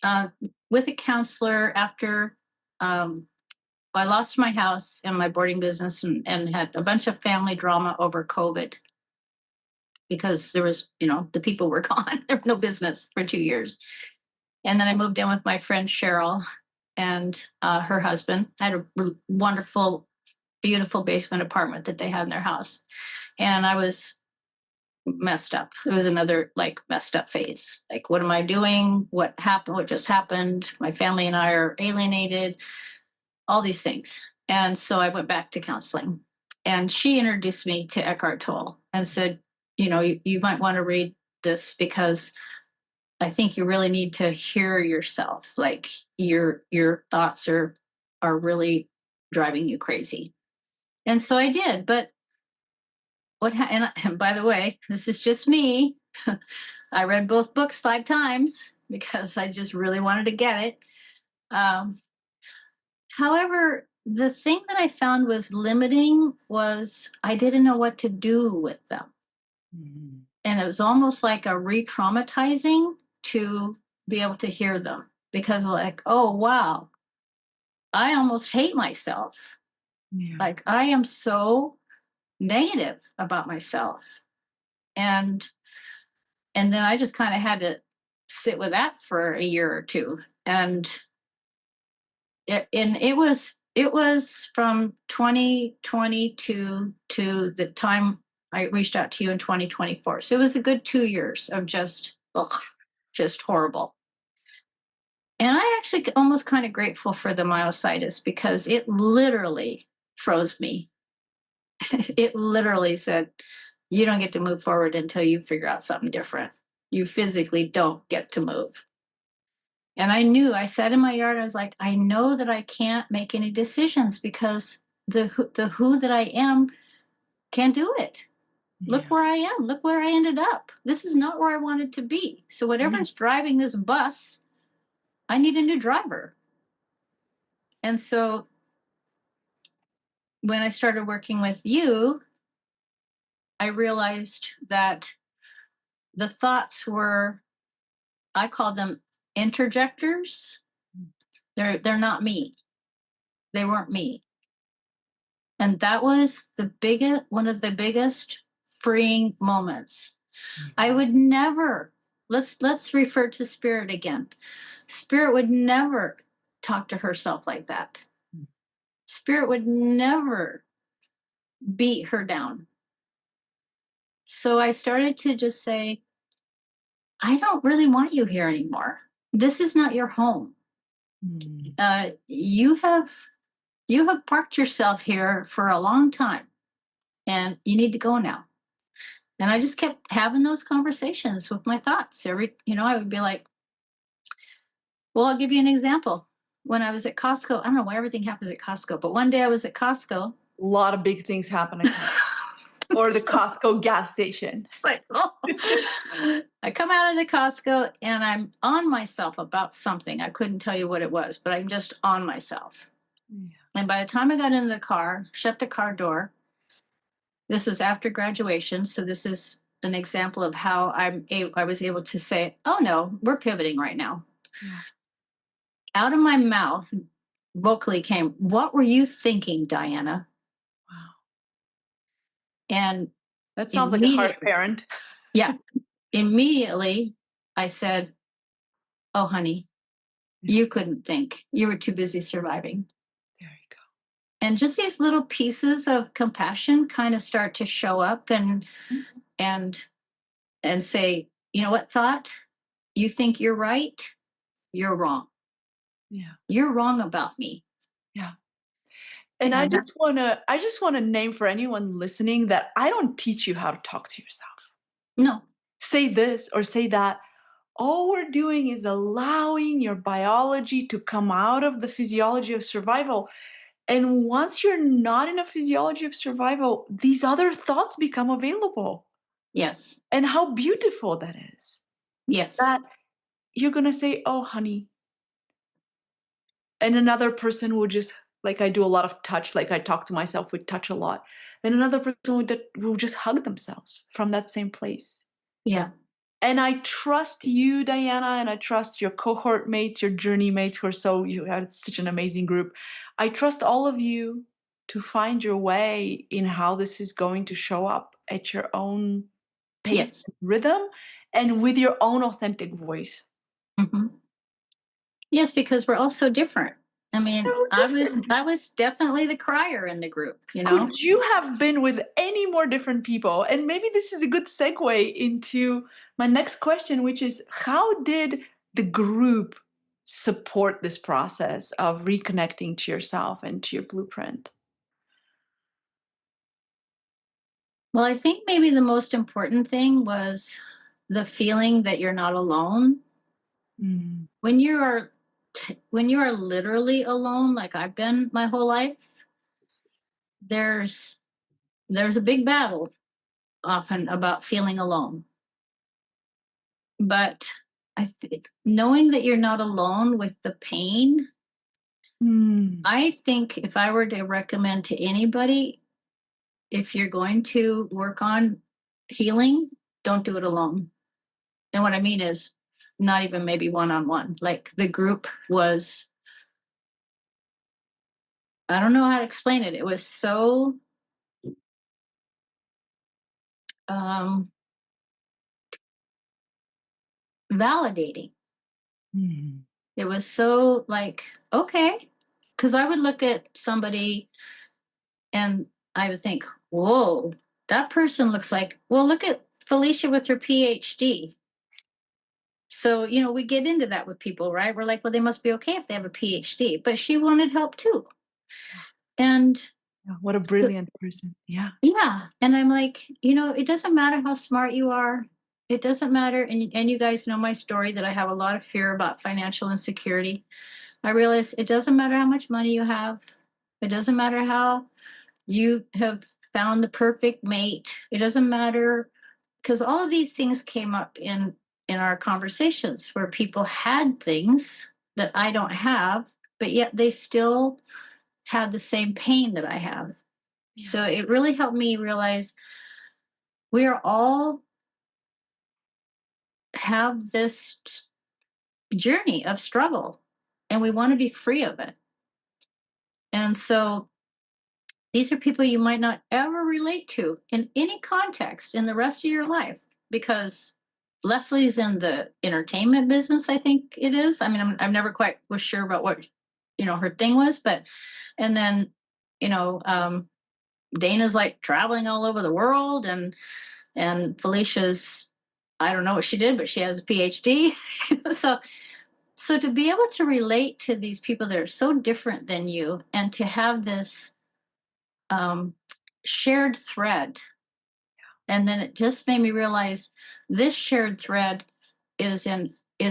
uh, with a counselor after um, I lost my house and my boarding business, and had a bunch of family drama over COVID, because there was, the people were gone. There was no business for 2 years. And then I moved in with my friend Cheryl and her husband. I had a wonderful, beautiful basement apartment that they had in their house. And I was messed up. It was another like messed up phase. Like, what am I doing? What happened? What just happened? My family and I are alienated, all these things. And so I went back to counseling. And she introduced me to Eckhart Tolle and said, you might want to read this, because I think you really need to hear yourself. Like your thoughts are really driving you crazy. And so I did. But and by the way, this is just me. I read both books 5 times because I just really wanted to get it. Um, However, the thing that I found was limiting was I didn't know what to do with them. Mhm. And it was almost like a re-traumatizing to be able to hear them because like, oh wow, I almost hate myself. Yeah. Like I am so negative about myself. And and then I just kind of had to sit with that for a year or two. And it was from 2022 to the time I reached out to you in 2024. So it was a good 2 years of just horrible. And I actually almost kind of grateful for the myositis because it literally froze me. It literally said, you don't get to move forward until you figure out something different. You physically don't get to move. And I sat in my yard, I was like, I know that I can't make any decisions because the who that I am can't do it. Look Yeah. where I am. Look where I ended up. This is not where I wanted to be. So Yeah. whatever's driving this bus, I need a new driver. And so when I started working with you, I realized that the thoughts were, I call them interjectors. They're not me. They weren't me. And that was one of the biggest freeing moments. I Mhm. would never, let's refer to Spirit again. Spirit would never talk to herself like that. Spirit would never beat her down. So I started to just say, I don't really want you here anymore. This is not your home. Mhm. You have parked yourself here for a long time, and you need to go now. And I just kept having those conversations with my thoughts. I would be like, well, I'll give you an example. When I was at Costco, I don't know why everything happens at Costco, but one day I was at Costco. A lot of big things happen at Costco or the So Costco gas station. it's like, oh. I come out of the Costco and I'm on myself about something. I couldn't tell you what it was, but I'm just on myself. Yeah. And by the time I got in the car, shut the car door, this was after graduation. So this is an example of how I was able to say, oh no, we're pivoting right now. Yeah. Out of my mouth vocally came, what were you thinking, Diana? Wow. And That sounds like a harsh immediately, parent. yeah, immediately I said, oh, honey, Yeah. you couldn't think. You were too busy surviving. There you go. And just these little pieces of compassion kind of start to show up and and say, you know what, thought? You think you're right? You're wrong. Yeah. You're wrong about me. Yeah. And And I just wanna name for anyone listening that I don't teach you how to talk to yourself. no, Say this or say that. All we're doing is allowing your biology to come out of the physiology of survival. And once you're not in a physiology of survival, these other thoughts become available. yes, And how beautiful that is. That yes, you're going to say, "Oh, honey." And another person will just, like I do a lot of touch, like I talk to myself with touch a lot. And another person will just hug themselves from that same place. yeah, And I trust you, Diana, and I trust your cohort mates, your journey mates who are you had such an amazing group. I trust all of you to find your way in how this is going to show up at your own pace yes. and rhythm and with your own authentic voice. Mhm. Yes, because we're all so different. I mean, So different. I was definitely the crier in the group, you know? Could you have been with any more different people? And maybe this is a good segue into my next question, which is how did the group support this process of reconnecting to yourself and to your blueprint? Well, I think maybe the most important thing was the feeling that you're not alone. Mm. When you are when you are literally alone, like I've been my whole life, there's there's a big battle often about feeling alone. But I think knowing that you're not alone with the pain, Mm. I think if I were to recommend to anybody, if you're going to work on healing, don't do it alone. And what I mean is not even maybe one on one. Like the group was, I don't know how to explain it. It was so um, validating. Mm. It was so like, okay. Because I would look at somebody and I would think, whoa, that person looks like, well, look at Felicia with her PhD. So, we get into that with people, right? We're like, well, they must be okay if they have a PhD, but she wanted help too. And Yeah, what a so, brilliant person. Yeah. yeah. And I'm like, it doesn't matter how smart you are. It doesn't matter. And you guys know my story that I have a lot of fear about financial insecurity. I realize it doesn't matter how much money you have. It doesn't matter how you have found the perfect mate. It doesn't matter because all of these things came up in our conversations where people had things that I don't have, but yet they still had the same pain that I have. Yeah. So it really helped me realize we are all have this journey of struggle and we want to be free of it. And so these are people you might not ever relate to in any context in the rest of your life because Leslie's in the entertainment business, I think it is. I mean, I'm never quite was sure about what her thing was, but and then you know Dana's like traveling all over the world, and Felicia's I don't know what she did, but she has a PhD. So to be able to relate to these people that are so different than you, and to have this um, shared thread. And then it just made me realize this shared thread is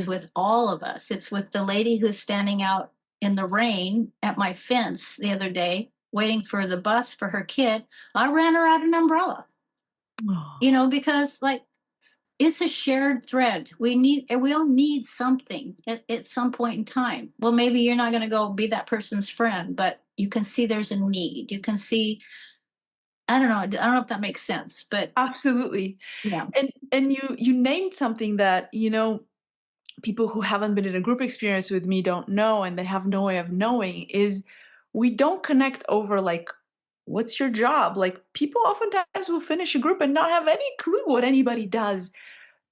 with all of us. It's with the lady who's standing out in the rain at my fence the other day, waiting for the bus for her kid. I ran her out an umbrella, Oh, because like it's a shared thread. We all need something at some point in time. Well, maybe you're not going to go be that person's friend, but you can see there's a need. You can see, I don't know if that makes sense, but absolutely. yeah. And you named something that, people who haven't been in a group experience with me don't know, and they have no way of knowing, is we don't connect over like, what's your job? Like, people oftentimes will finish a group and not have any clue what anybody does.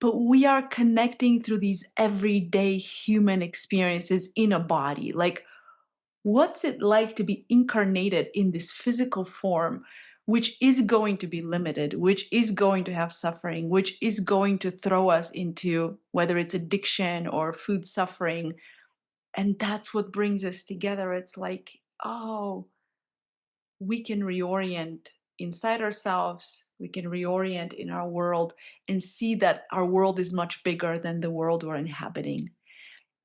But we are connecting through these everyday human experiences in a body. Like, what's it like to be incarnated in this physical form, which is going to be limited, which is going to have suffering, which is going to throw us into whether it's addiction or food suffering. And that's what brings us together. It's like, oh, we can reorient inside ourselves, we can reorient in our world and see that our world is much bigger than the world we're inhabiting.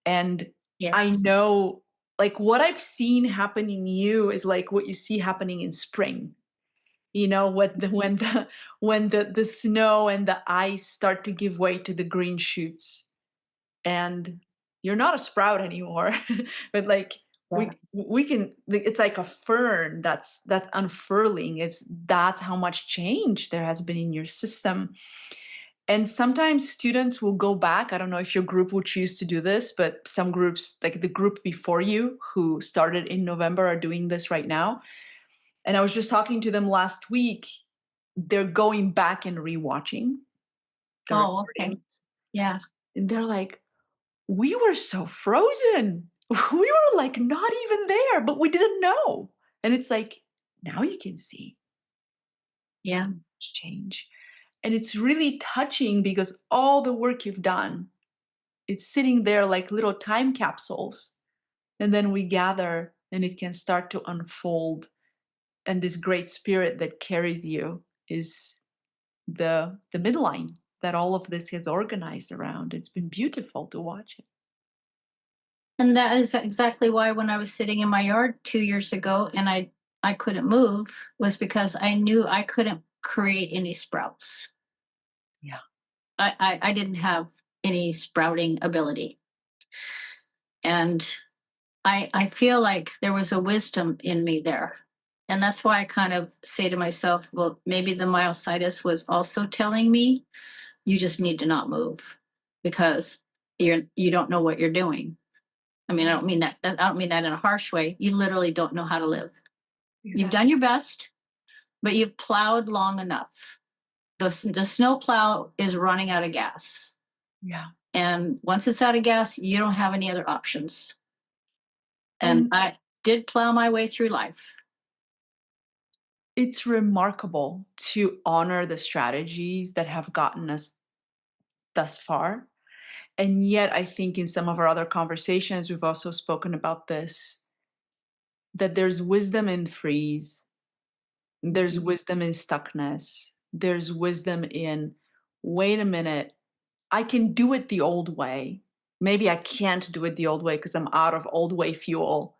And I Yes. know, like, what I've seen happen in you is like what you see happening in spring. When the snow and the ice start to give way to the green shoots, and you're not a sprout anymore, but like Yeah. we can. It's like a fern that's unfurling. That's how much change there has been in your system. And sometimes students will go back. I don't know if your group will choose to do this, but some groups, like the group before you, who started in November, are doing this right now. And I was just talking to them last week. They're going back and rewatching the Oh, okay. recordings. Yeah. And they're like, we were so frozen. We were like not even there, but we didn't know. And it's like, now you can see Yeah. change. And it's really touching because all the work you've done, it's sitting there like little time capsules. And then we gather and it can start to unfold. And this great spirit that carries you is the midline that all of this has organized around. It's been beautiful to watch it. And that is exactly why when I was sitting in my yard 2 years ago and I couldn't move was because I knew I couldn't create any sprouts. Yeah. I didn't have any sprouting ability. And I feel like there was a wisdom in me there. And that's why I kind of say to myself, well, maybe the myositis was also telling me you just need to not move because you don't know what you're doing. I mean, I don't mean that in a harsh way. You literally don't know how to live. You've done Exactly. your best, but you've plowed long enough. The snow plow is running out of gas. Yeah. And once it's out of gas, you don't have any other options. And And I did plow my way through life. it's remarkable to honor the strategies that have gotten us thus far. And yet, I think in some of our other conversations, we've also spoken about this, that there's wisdom in freeze, there's Mhm. wisdom in stuckness, there's wisdom in, wait a minute, I can do it the old way. Maybe I can't do it the old way because I'm out of old way fuel.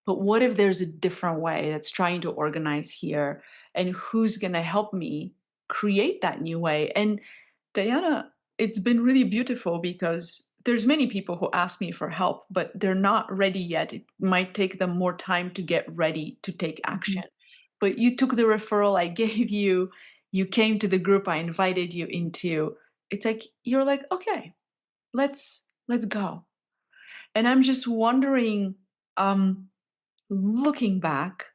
But what if there's a different way that's trying to organize here? And who's going to help me create that new way? And Diana, it's been really beautiful because there's many people who ask me for help, but they're not ready yet. It might take them more time to get ready to take action. Mhm. But you took the referral I gave you, you came to the group I invited you into. It's like you're like, okay, let's go. And I'm just wondering, um, looking back,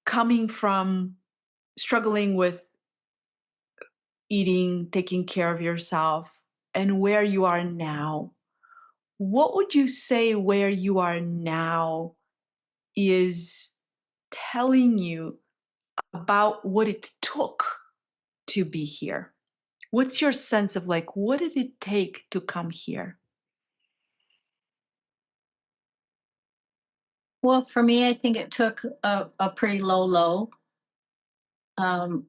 coming from struggling with eating, taking care of yourself, and where you are now, what would you say where you are now is telling you about what it took to be here? What's your sense of like, what did it take to come here? Well, for me, I think it took a pretty low low. Um,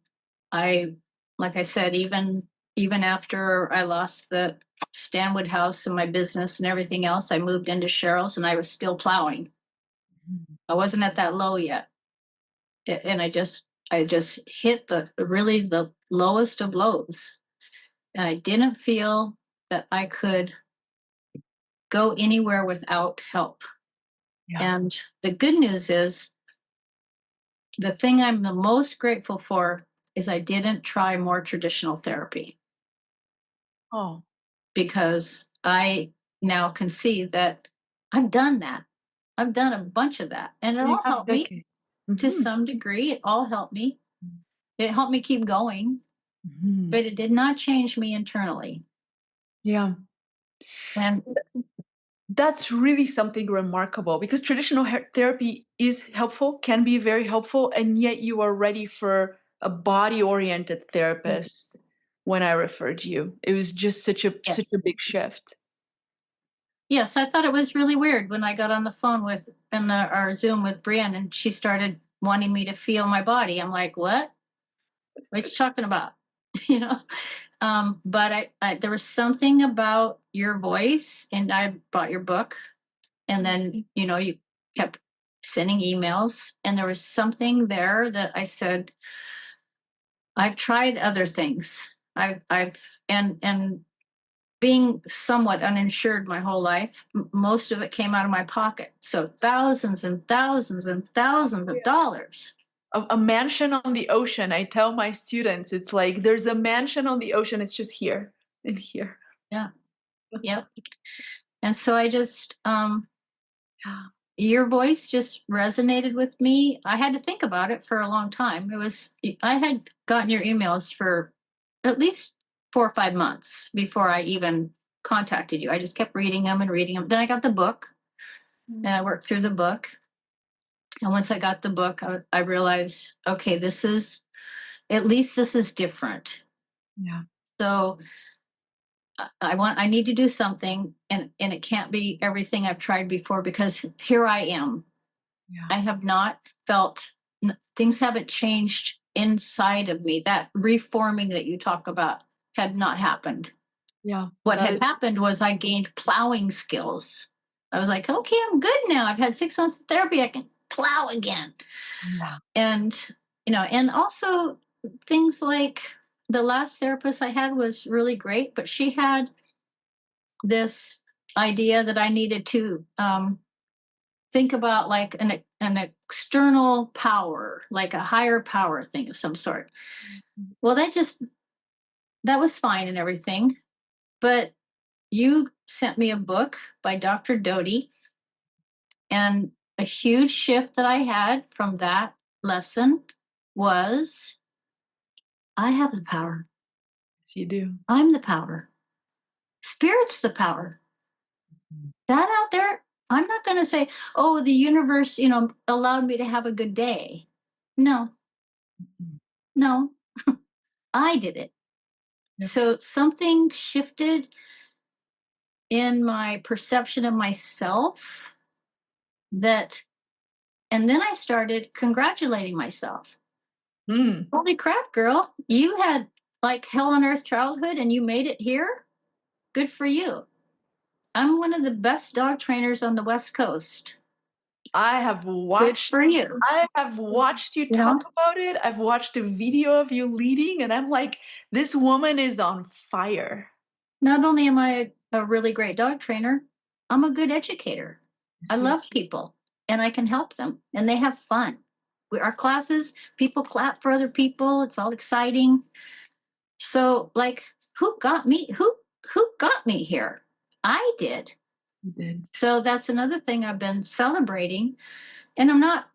I, like I said, even after I lost the Stanwood house and my business and everything else, I moved into Cheryl's and I was still plowing. Mhm. I wasn't at that low yet, and I just hit the really the lowest of lows, and I didn't feel that I could go anywhere without help. Yeah. And the good news is the thing I'm the most grateful for is I didn't try more traditional therapy Oh, because I now can see that I've done that. I've done a bunch of that, and it you all have helped me decades. to Hmm. some degree. It all helped me. It helped me keep going, Hmm. but it did not change me internally. Yeah. And That's really something remarkable because traditional therapy is helpful, can be very helpful, and yet you are ready for a body-oriented therapist when I referred you. It was just such a yes, big shift. yes, I thought it was really weird when I got on the phone with in our Zoom with Brienne, and she started wanting me to feel my body. I'm like, what? What you talking about? you know. But I there was something about your voice, and I bought your book, and then you kept sending emails, and there was something there that I said, I've tried other things. I've and being somewhat uninsured my whole life, most of it came out of my pocket. So thousands and thousands and thousands of dollars. A mansion on the ocean. I tell my students, it's like there's a mansion on the ocean, it's just here and here. Yeah. Yep. And so I just Yeah. your voice just resonated with me. I had to think about it for a long time. I had gotten your emails for at least 4 or 5 months before I even contacted you. I just kept reading them and reading them. Then I got the book and I worked through the book. And once I got the book, I realized, okay, at least this is different. Yeah. So I need to do something, and it can't be everything I've tried before because here I am. Yeah. I have not felt things haven't changed inside of me. That reforming that you talk about had not happened. Yeah, What that had is happened was I gained plowing skills. I was like, okay, I'm good now. I've had 6 months of therapy. I can plow again. yeah. And, and also things like the last therapist I had was really great, but she had this idea that I needed to think about like an external power, like a higher power thing of some sort. Mhm. Well, that was fine and everything, but you sent me a book by Dr. Doty, and a huge shift that I had from that lesson was I have the power. Yes, you do. I'm the power. Spirit's the power. Mhm. That out there, I'm not going to say, oh, the universe, allowed me to have a good day. No, Mhm. no, I did it. Yep. So something shifted in my perception of myself that, and then I started congratulating myself. Mm. Holy crap, girl, you had like hell on earth childhood and you made it here. Good for you. I'm one of the best dog trainers on the West Coast. I have Good watched for you. I have watched you You talk know, about it. I've watched a video of you leading, and I'm like, this woman is on fire. not only am I a really great dog trainer, I'm a good educator. I Yes, love people and I can help them and they have fun. Our classes, people clap for other people. It's all exciting. So, like, who got me here? I did. you did. So that's another thing I've been celebrating. And I'm not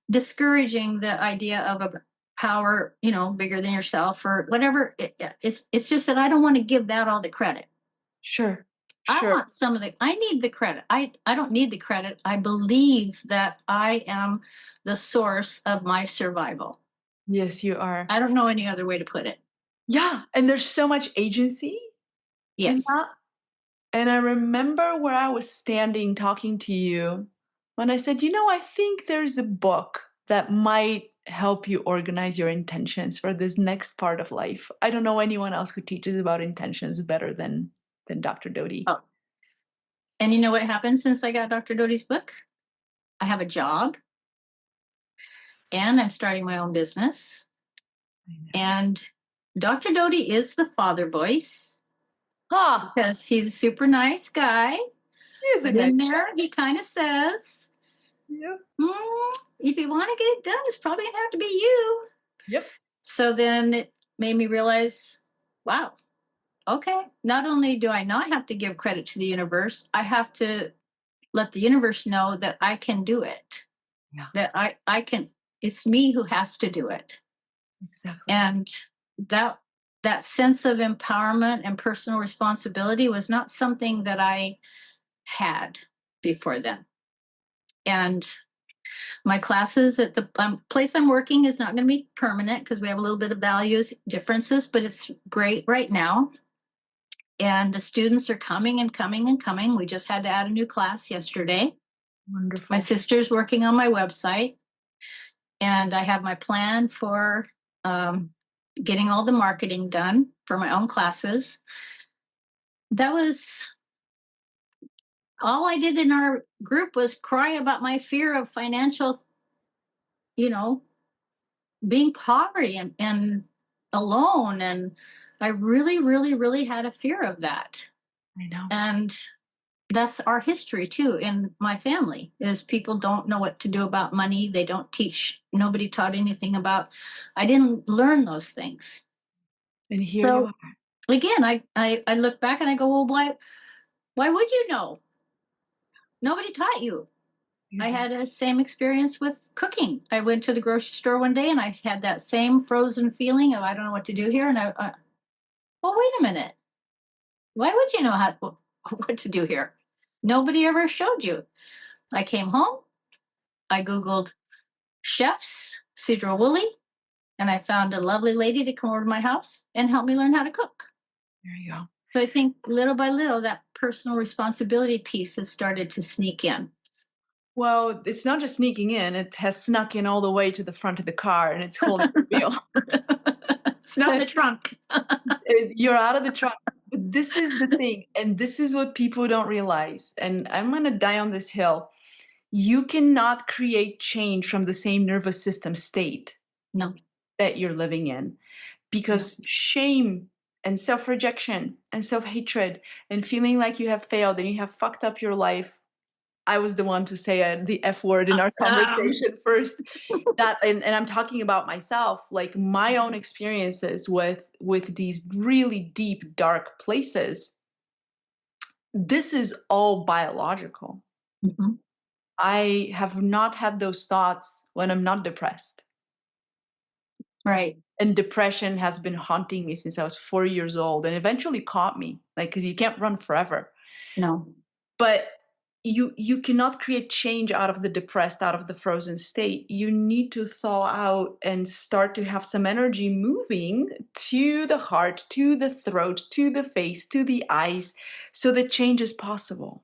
discouraging the idea of a power, bigger than yourself or whatever. It's just that I don't want to give that all the credit. Sure. I Sure. want some of the, I need the credit. I don't need the credit. I believe that I am the source of my survival. Yes, you are. I don't know any other way to put it. Yeah, and there's so much agency in that. Yes. And I remember where I was standing talking to you when I said, I think there's a book that might help you organize your intentions for this next part of life. I don't know anyone else who teaches about intentions better than Dr. Doty. Oh, and you know what happened since I got Dr. Doty's book? I have a job and I'm starting my own business. I know. And Dr. Doty is the father voice Ah, because he's a super nice guy. he is a But nice in guy. there, he kind of says, Yep. if you want to get it done, it's probably going to have to be you. Yep. So then it made me realize, wow, okay, not only do I not have to give credit to the universe, I have to let the universe know that I can do it, Yeah, that I can, it's me who has to do it. exactly. And that that sense of empowerment and personal responsibility was not something that I had before then. And my classes at the place I'm working is not going to be permanent because we have a little bit of values differences, but it's great right now. And the students are coming and coming and coming. We just had to add a new class yesterday. My Wonderful. sister's working on my website, and I have my plan for getting all the marketing done for my own classes. That was all I did in our group was cry about my fear of financial, you know, being poverty and alone. And I really, really, really had a fear of that. I know. And that's our history too in my family is people don't know what to do about money. They don't teach. Nobody taught anything about. I didn't learn those things. And here you So are. again, I look back and I go, well, why would you know? Nobody taught you. I Exactly. had the same experience with cooking. I went to the grocery store one day and I had that same frozen feeling of I don't know what to do here. And well, wait a minute. Why would you know what to do here? Nobody ever showed you. I came home. I Googled chefs, Cedro Woolley, and I found a lovely lady to come over to my house and help me learn how to cook. There you go. So I think little by little, that personal responsibility piece has started to sneak in. Well, it's not just sneaking in, it has snuck in all the way to the front of the car and it's holding the wheel. It's not in the trunk. You're out of the trunk. this is the thing, and this is what people don't realize, and I'm gonna die on this hill. You cannot create change from the same nervous system state No, that you're living in, no. because shame and self-rejection and self-hatred and feeling like you have failed and you have fucked up your life. I was the one to say the F word in our Awesome. conversation first. That and I'm talking about myself, like my own experiences with these really deep, dark places. This is all biological. Mhm. I have not had those thoughts when I'm not depressed. Right. And depression has been haunting me since I was 4 years old and eventually caught me, like, because you can't run forever. No. But you cannot create change out of the depressed, out of the frozen state. You need to thaw out and start to have some energy moving to the heart, to the throat, to the face, to the eyes, so that change is possible.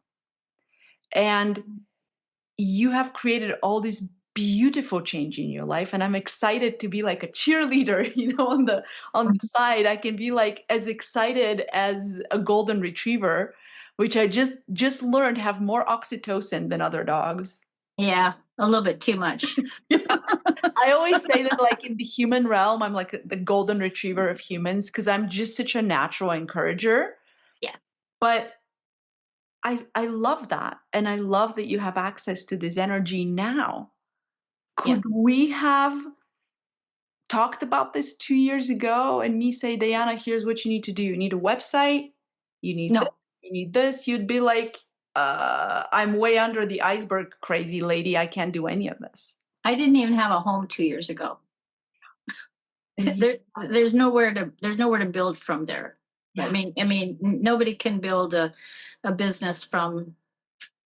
And you have created all this beautiful change in your life, and I'm excited to be like a cheerleader, on the Mhm. side. I can be like as excited as a golden retriever, which I just learned have more oxytocin than other dogs. Yeah, a little bit too much. I always say that, like, in the human realm, I'm like the golden retriever of humans because I'm just such a natural encourager. Yeah, But I love that, and I love that you have access to this energy now. yeah. Could we have talked about this 2 years ago and me say, Diana, here's what you need to do. You need a website, you need No, this, you need this. You'd be like, I'm way under the iceberg, crazy lady. I can't do any of this. I didn't even have a home 2 years ago. And you, There's nowhere to build from there. yeah, Nobody can build a business from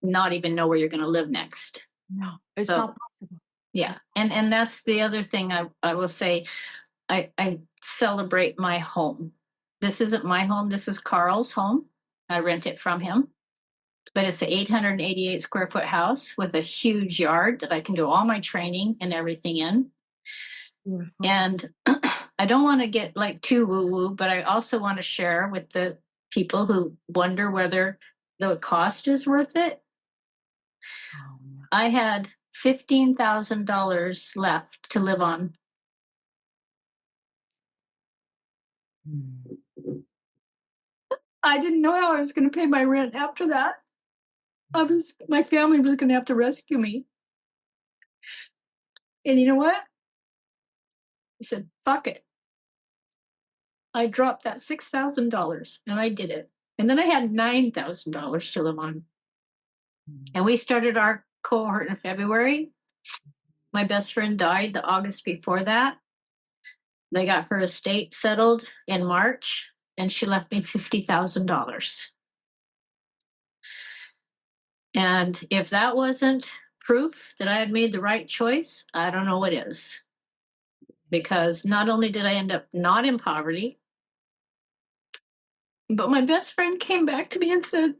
not even know where you're going to live next. no, it's So not possible. yeah, It's not and possible. that's the other thing I will say. I celebrate my home. This isn't my home. This is Carl's home. I rent it from him, but it's an 888 square foot house with a huge yard that I can do all my training and everything in. Beautiful. And I don't want to get like too woo woo, but I also want to share with the people who wonder whether the cost is worth it. Oh, yeah. I had $15,000 left to live on. Mm. I didn't know how I was going to pay my rent after that. My family was going to have to rescue me. And you know what? I said, fuck it. I dropped that $6,000 and I did it. And then I had $9,000 to live on. Mm. And we started our cohort in February. My best friend died the August before that. They got her estate settled in March, and she left me $50,000. And if that wasn't proof that I had made the right choice, I don't know what is. Because not only did I end up not in poverty, but my best friend came back to me and said,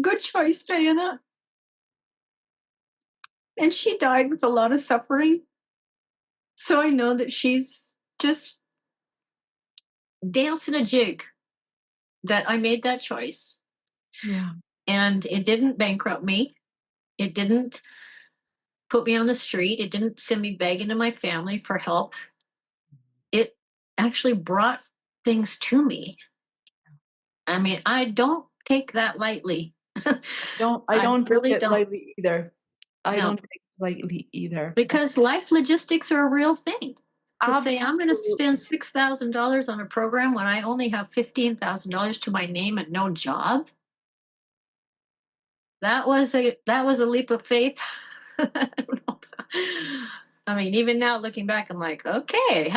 good choice, Diana. And she died with a lot of suffering. So I know that she's just dancing a jig that I made that choice. Yeah. And it didn't bankrupt me. It didn't put me on the street. It didn't send me begging to my family for help. It actually brought things to me. I don't take that lightly. I I don't take really it don't. lightly either. I No, don't take it lightly either. because life logistics are a real thing. To say I'm going to spend Absolutely. $6,000 on a program when I only have $15,000 to my name and no job, that was a leap of faith. I don't know. Even now looking back, I'm like, okay,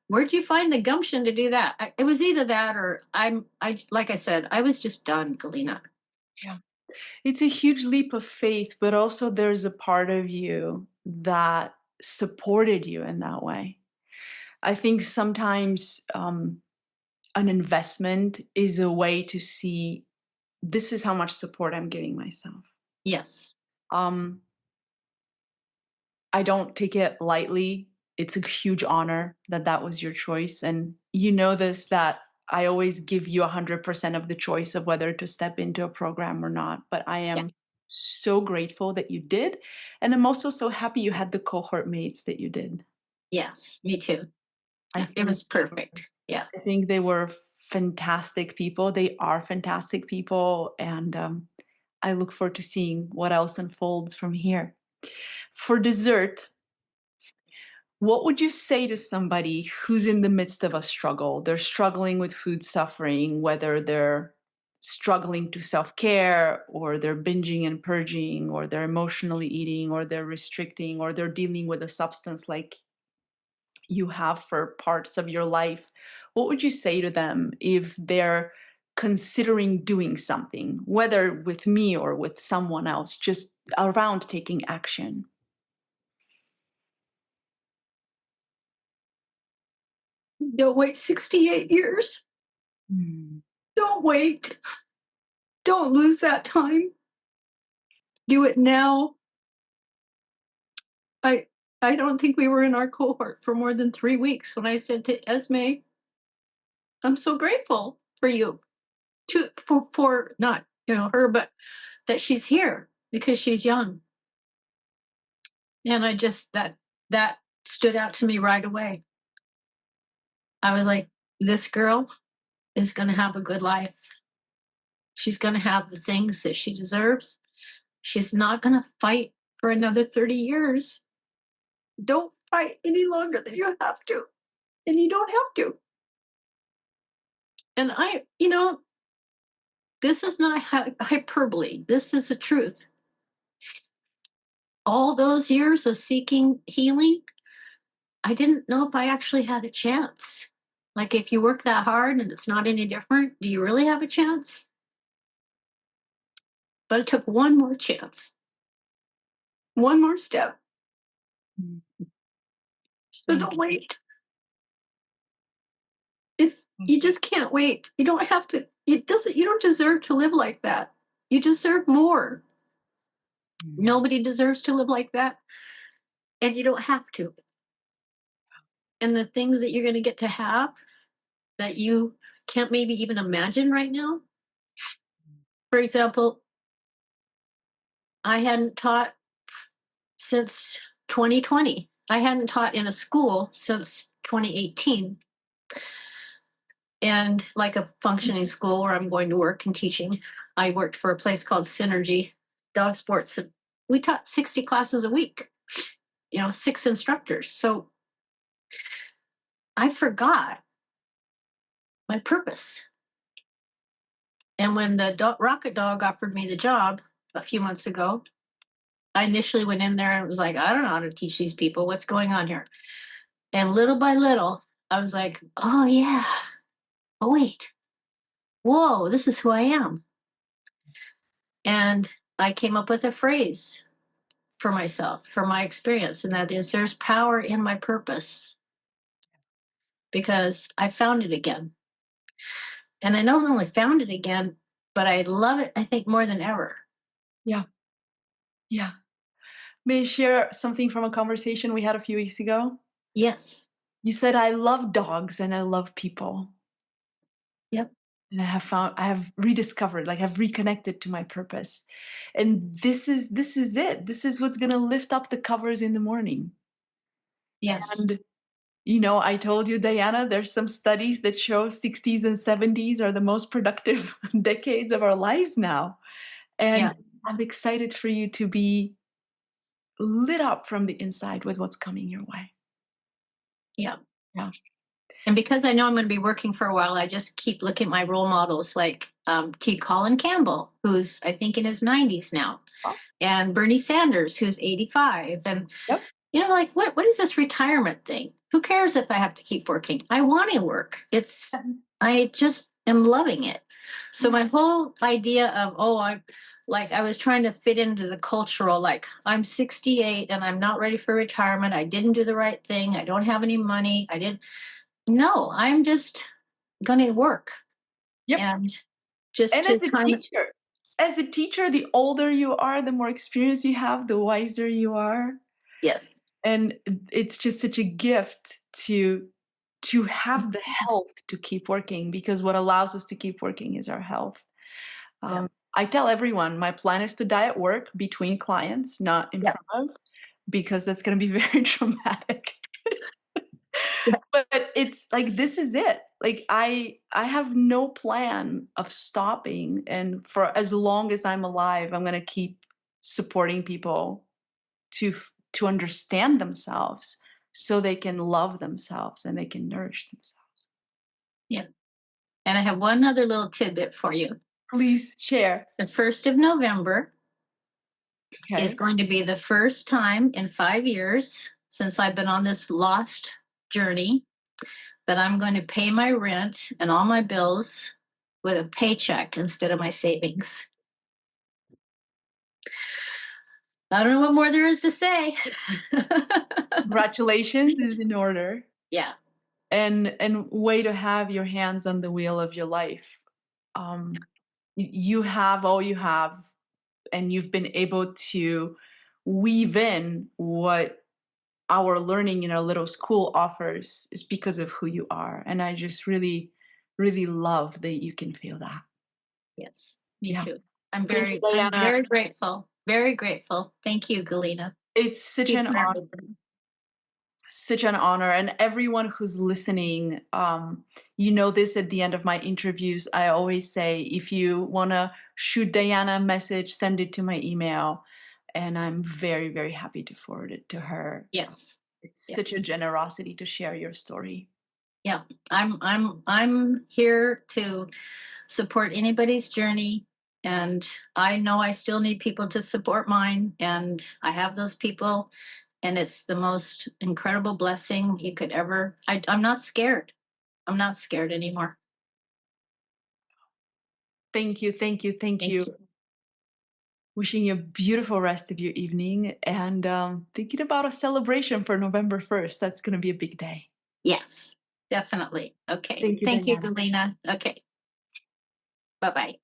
where'd you find the gumption to do that? It was either that or like I said, I was just done, Galina. Yeah. It's a huge leap of faith, but also there's a part of you that supported you in that way. I think sometimes an investment is a way to see this is how much support I'm giving myself. Yes. Um, I don't take it lightly. It's a huge honor that that was your choice. And you know this, that I always give you 100% of the choice of whether to step into a program or not. But I Yeah. am so grateful that you did. And I'm also so happy you had the cohort mates that you did. Yes, me too. I Yeah, it think was perfect. Yeah. I think they were fantastic people. They are fantastic people. And I look forward to seeing what else unfolds from here. For dessert, what would you say to somebody who's in the midst of a struggle? They're struggling with food suffering, whether they're struggling to self care, or they're binging and purging, or they're emotionally eating, or they're restricting, or they're dealing with a substance like you have for parts of your life. What would you say to them if they're considering doing something, whether with me or with someone else, just around taking action? Don't wait 68 years. Mm, Don't wait. Don't lose that time. Do it now. I I don't think we were in our cohort for more than 3 weeks when I said to Esme, "I'm so grateful for you." For not, her, but that she's here because she's young. And I just that stood out to me right away. I was like, this girl is going to have a good life. She's going to have the things that she deserves. She's not going to fight for another 30 years. Don't fight any longer than you have to. And you don't have to. And this is not hyperbole. This is the truth. All those years of seeking healing, I didn't know if I actually had a chance. Like, if you work that hard and it's not any different, do you really have a chance? But it took one more chance, one more step. mm. So Thank don't you. wait. It's Thank you you. just can't wait. You don't have to. You don't deserve to live like that. You deserve more. Mm. Nobody deserves to live like that, and you don't have to. And the things that you're going to get to have that you can't maybe even imagine right now. For example, I hadn't taught since 2020. I hadn't taught in a school since 2018, and like a functioning school where I'm going to work and teaching. I worked for a place called Synergy Dog Sports. And we taught 60 classes a week, 6 instructors. So I forgot my purpose. And when the Rocket Dog offered me the job a few months ago, I initially went in there and was like, I don't know how to teach these people. What's going on here? And little by little, I was like, oh, yeah. Oh, wait. Whoa, this is who I am. And I came up with a phrase for myself, for my experience, and that is there's power in my purpose because I found it again. And I not only found it again, but I love it, I think, more than ever. Yeah. Yeah. May I share something from a conversation we had a few weeks ago? Yes. You said, I love dogs and I love people. Yep. And I have rediscovered, like I've reconnected to my purpose. And this is it. This is what's gonna lift up the covers in the morning. Yes. And I told you, Diana, there's some studies that show 60s and 70s are the most productive decades of our lives now. And Yeah. I'm excited for you to be lit up from the inside with what's coming your way. Yeah. Yeah. And because I know I'm going to be working for a while, I just keep looking at my role models like T. Colin Campbell, who's I think in his 90s now, Well, and Bernie Sanders, who's 85. And yep. like what is this retirement thing? Who cares if I have to keep working? I want to work. I just am loving it. So Yeah. my whole idea of I was trying to fit into the cultural, like I'm 68 and I'm not ready for retirement. I didn't do the right thing. I don't have any money. I didn't. No, I'm just going to work Yep. and just And to time. as a teacher, the older you are, the more experience you have, the wiser you are. Yes. And it's just such a gift to to have the health to keep working, because what allows us to keep working is our health. Yeah. I tell everyone my plan is to die at work between clients, not in Yeah. front of, because that's going to be very traumatic. Yeah. But it's like, this is it. Like, I have no plan of stopping, and for as long as I'm alive, I'm going to keep supporting people to understand themselves, so they can love themselves and they can nourish themselves. Yeah. And I have one other little tidbit for you. Please share. The 1st of November is Okay. going to be the first time in 5 years since I've been on this lost journey that I'm going to pay my rent and all my bills with a paycheck instead of my savings. I don't know what more there is to say. Congratulations is in order. Yeah. And way to have your hands on the wheel of your life. You have all you have, and you've been able to weave in what our learning in our little school offers, is because of who you are. And I just really, really love that you can feel that. Yes. Me Yeah. too. Thank you, I'm Diana. very grateful. Very grateful. Thank you, Galina. It's such Thank an you for honor. everything. Such an honor. And everyone who's listening, you know this, at the end of my interviews, I always say, if you want to shoot Diana a message, send it to my email. And I'm very, very happy to forward it to her. Yes. It's such a Yes. generosity to share your story. Yeah. I'm here to support anybody's journey. And I know I still need people to support mine. And I have those people. And it's the most incredible blessing you could ever. I'm not scared. I'm not scared anymore. Thank you, thank you, thank Thank you. you. Wishing you a beautiful rest of your evening, and thinking about a celebration for November 1st. That's going to be a big day. Yes, definitely. Okay. Thank you, Thank you, Diana. Galina. Okay. Bye bye.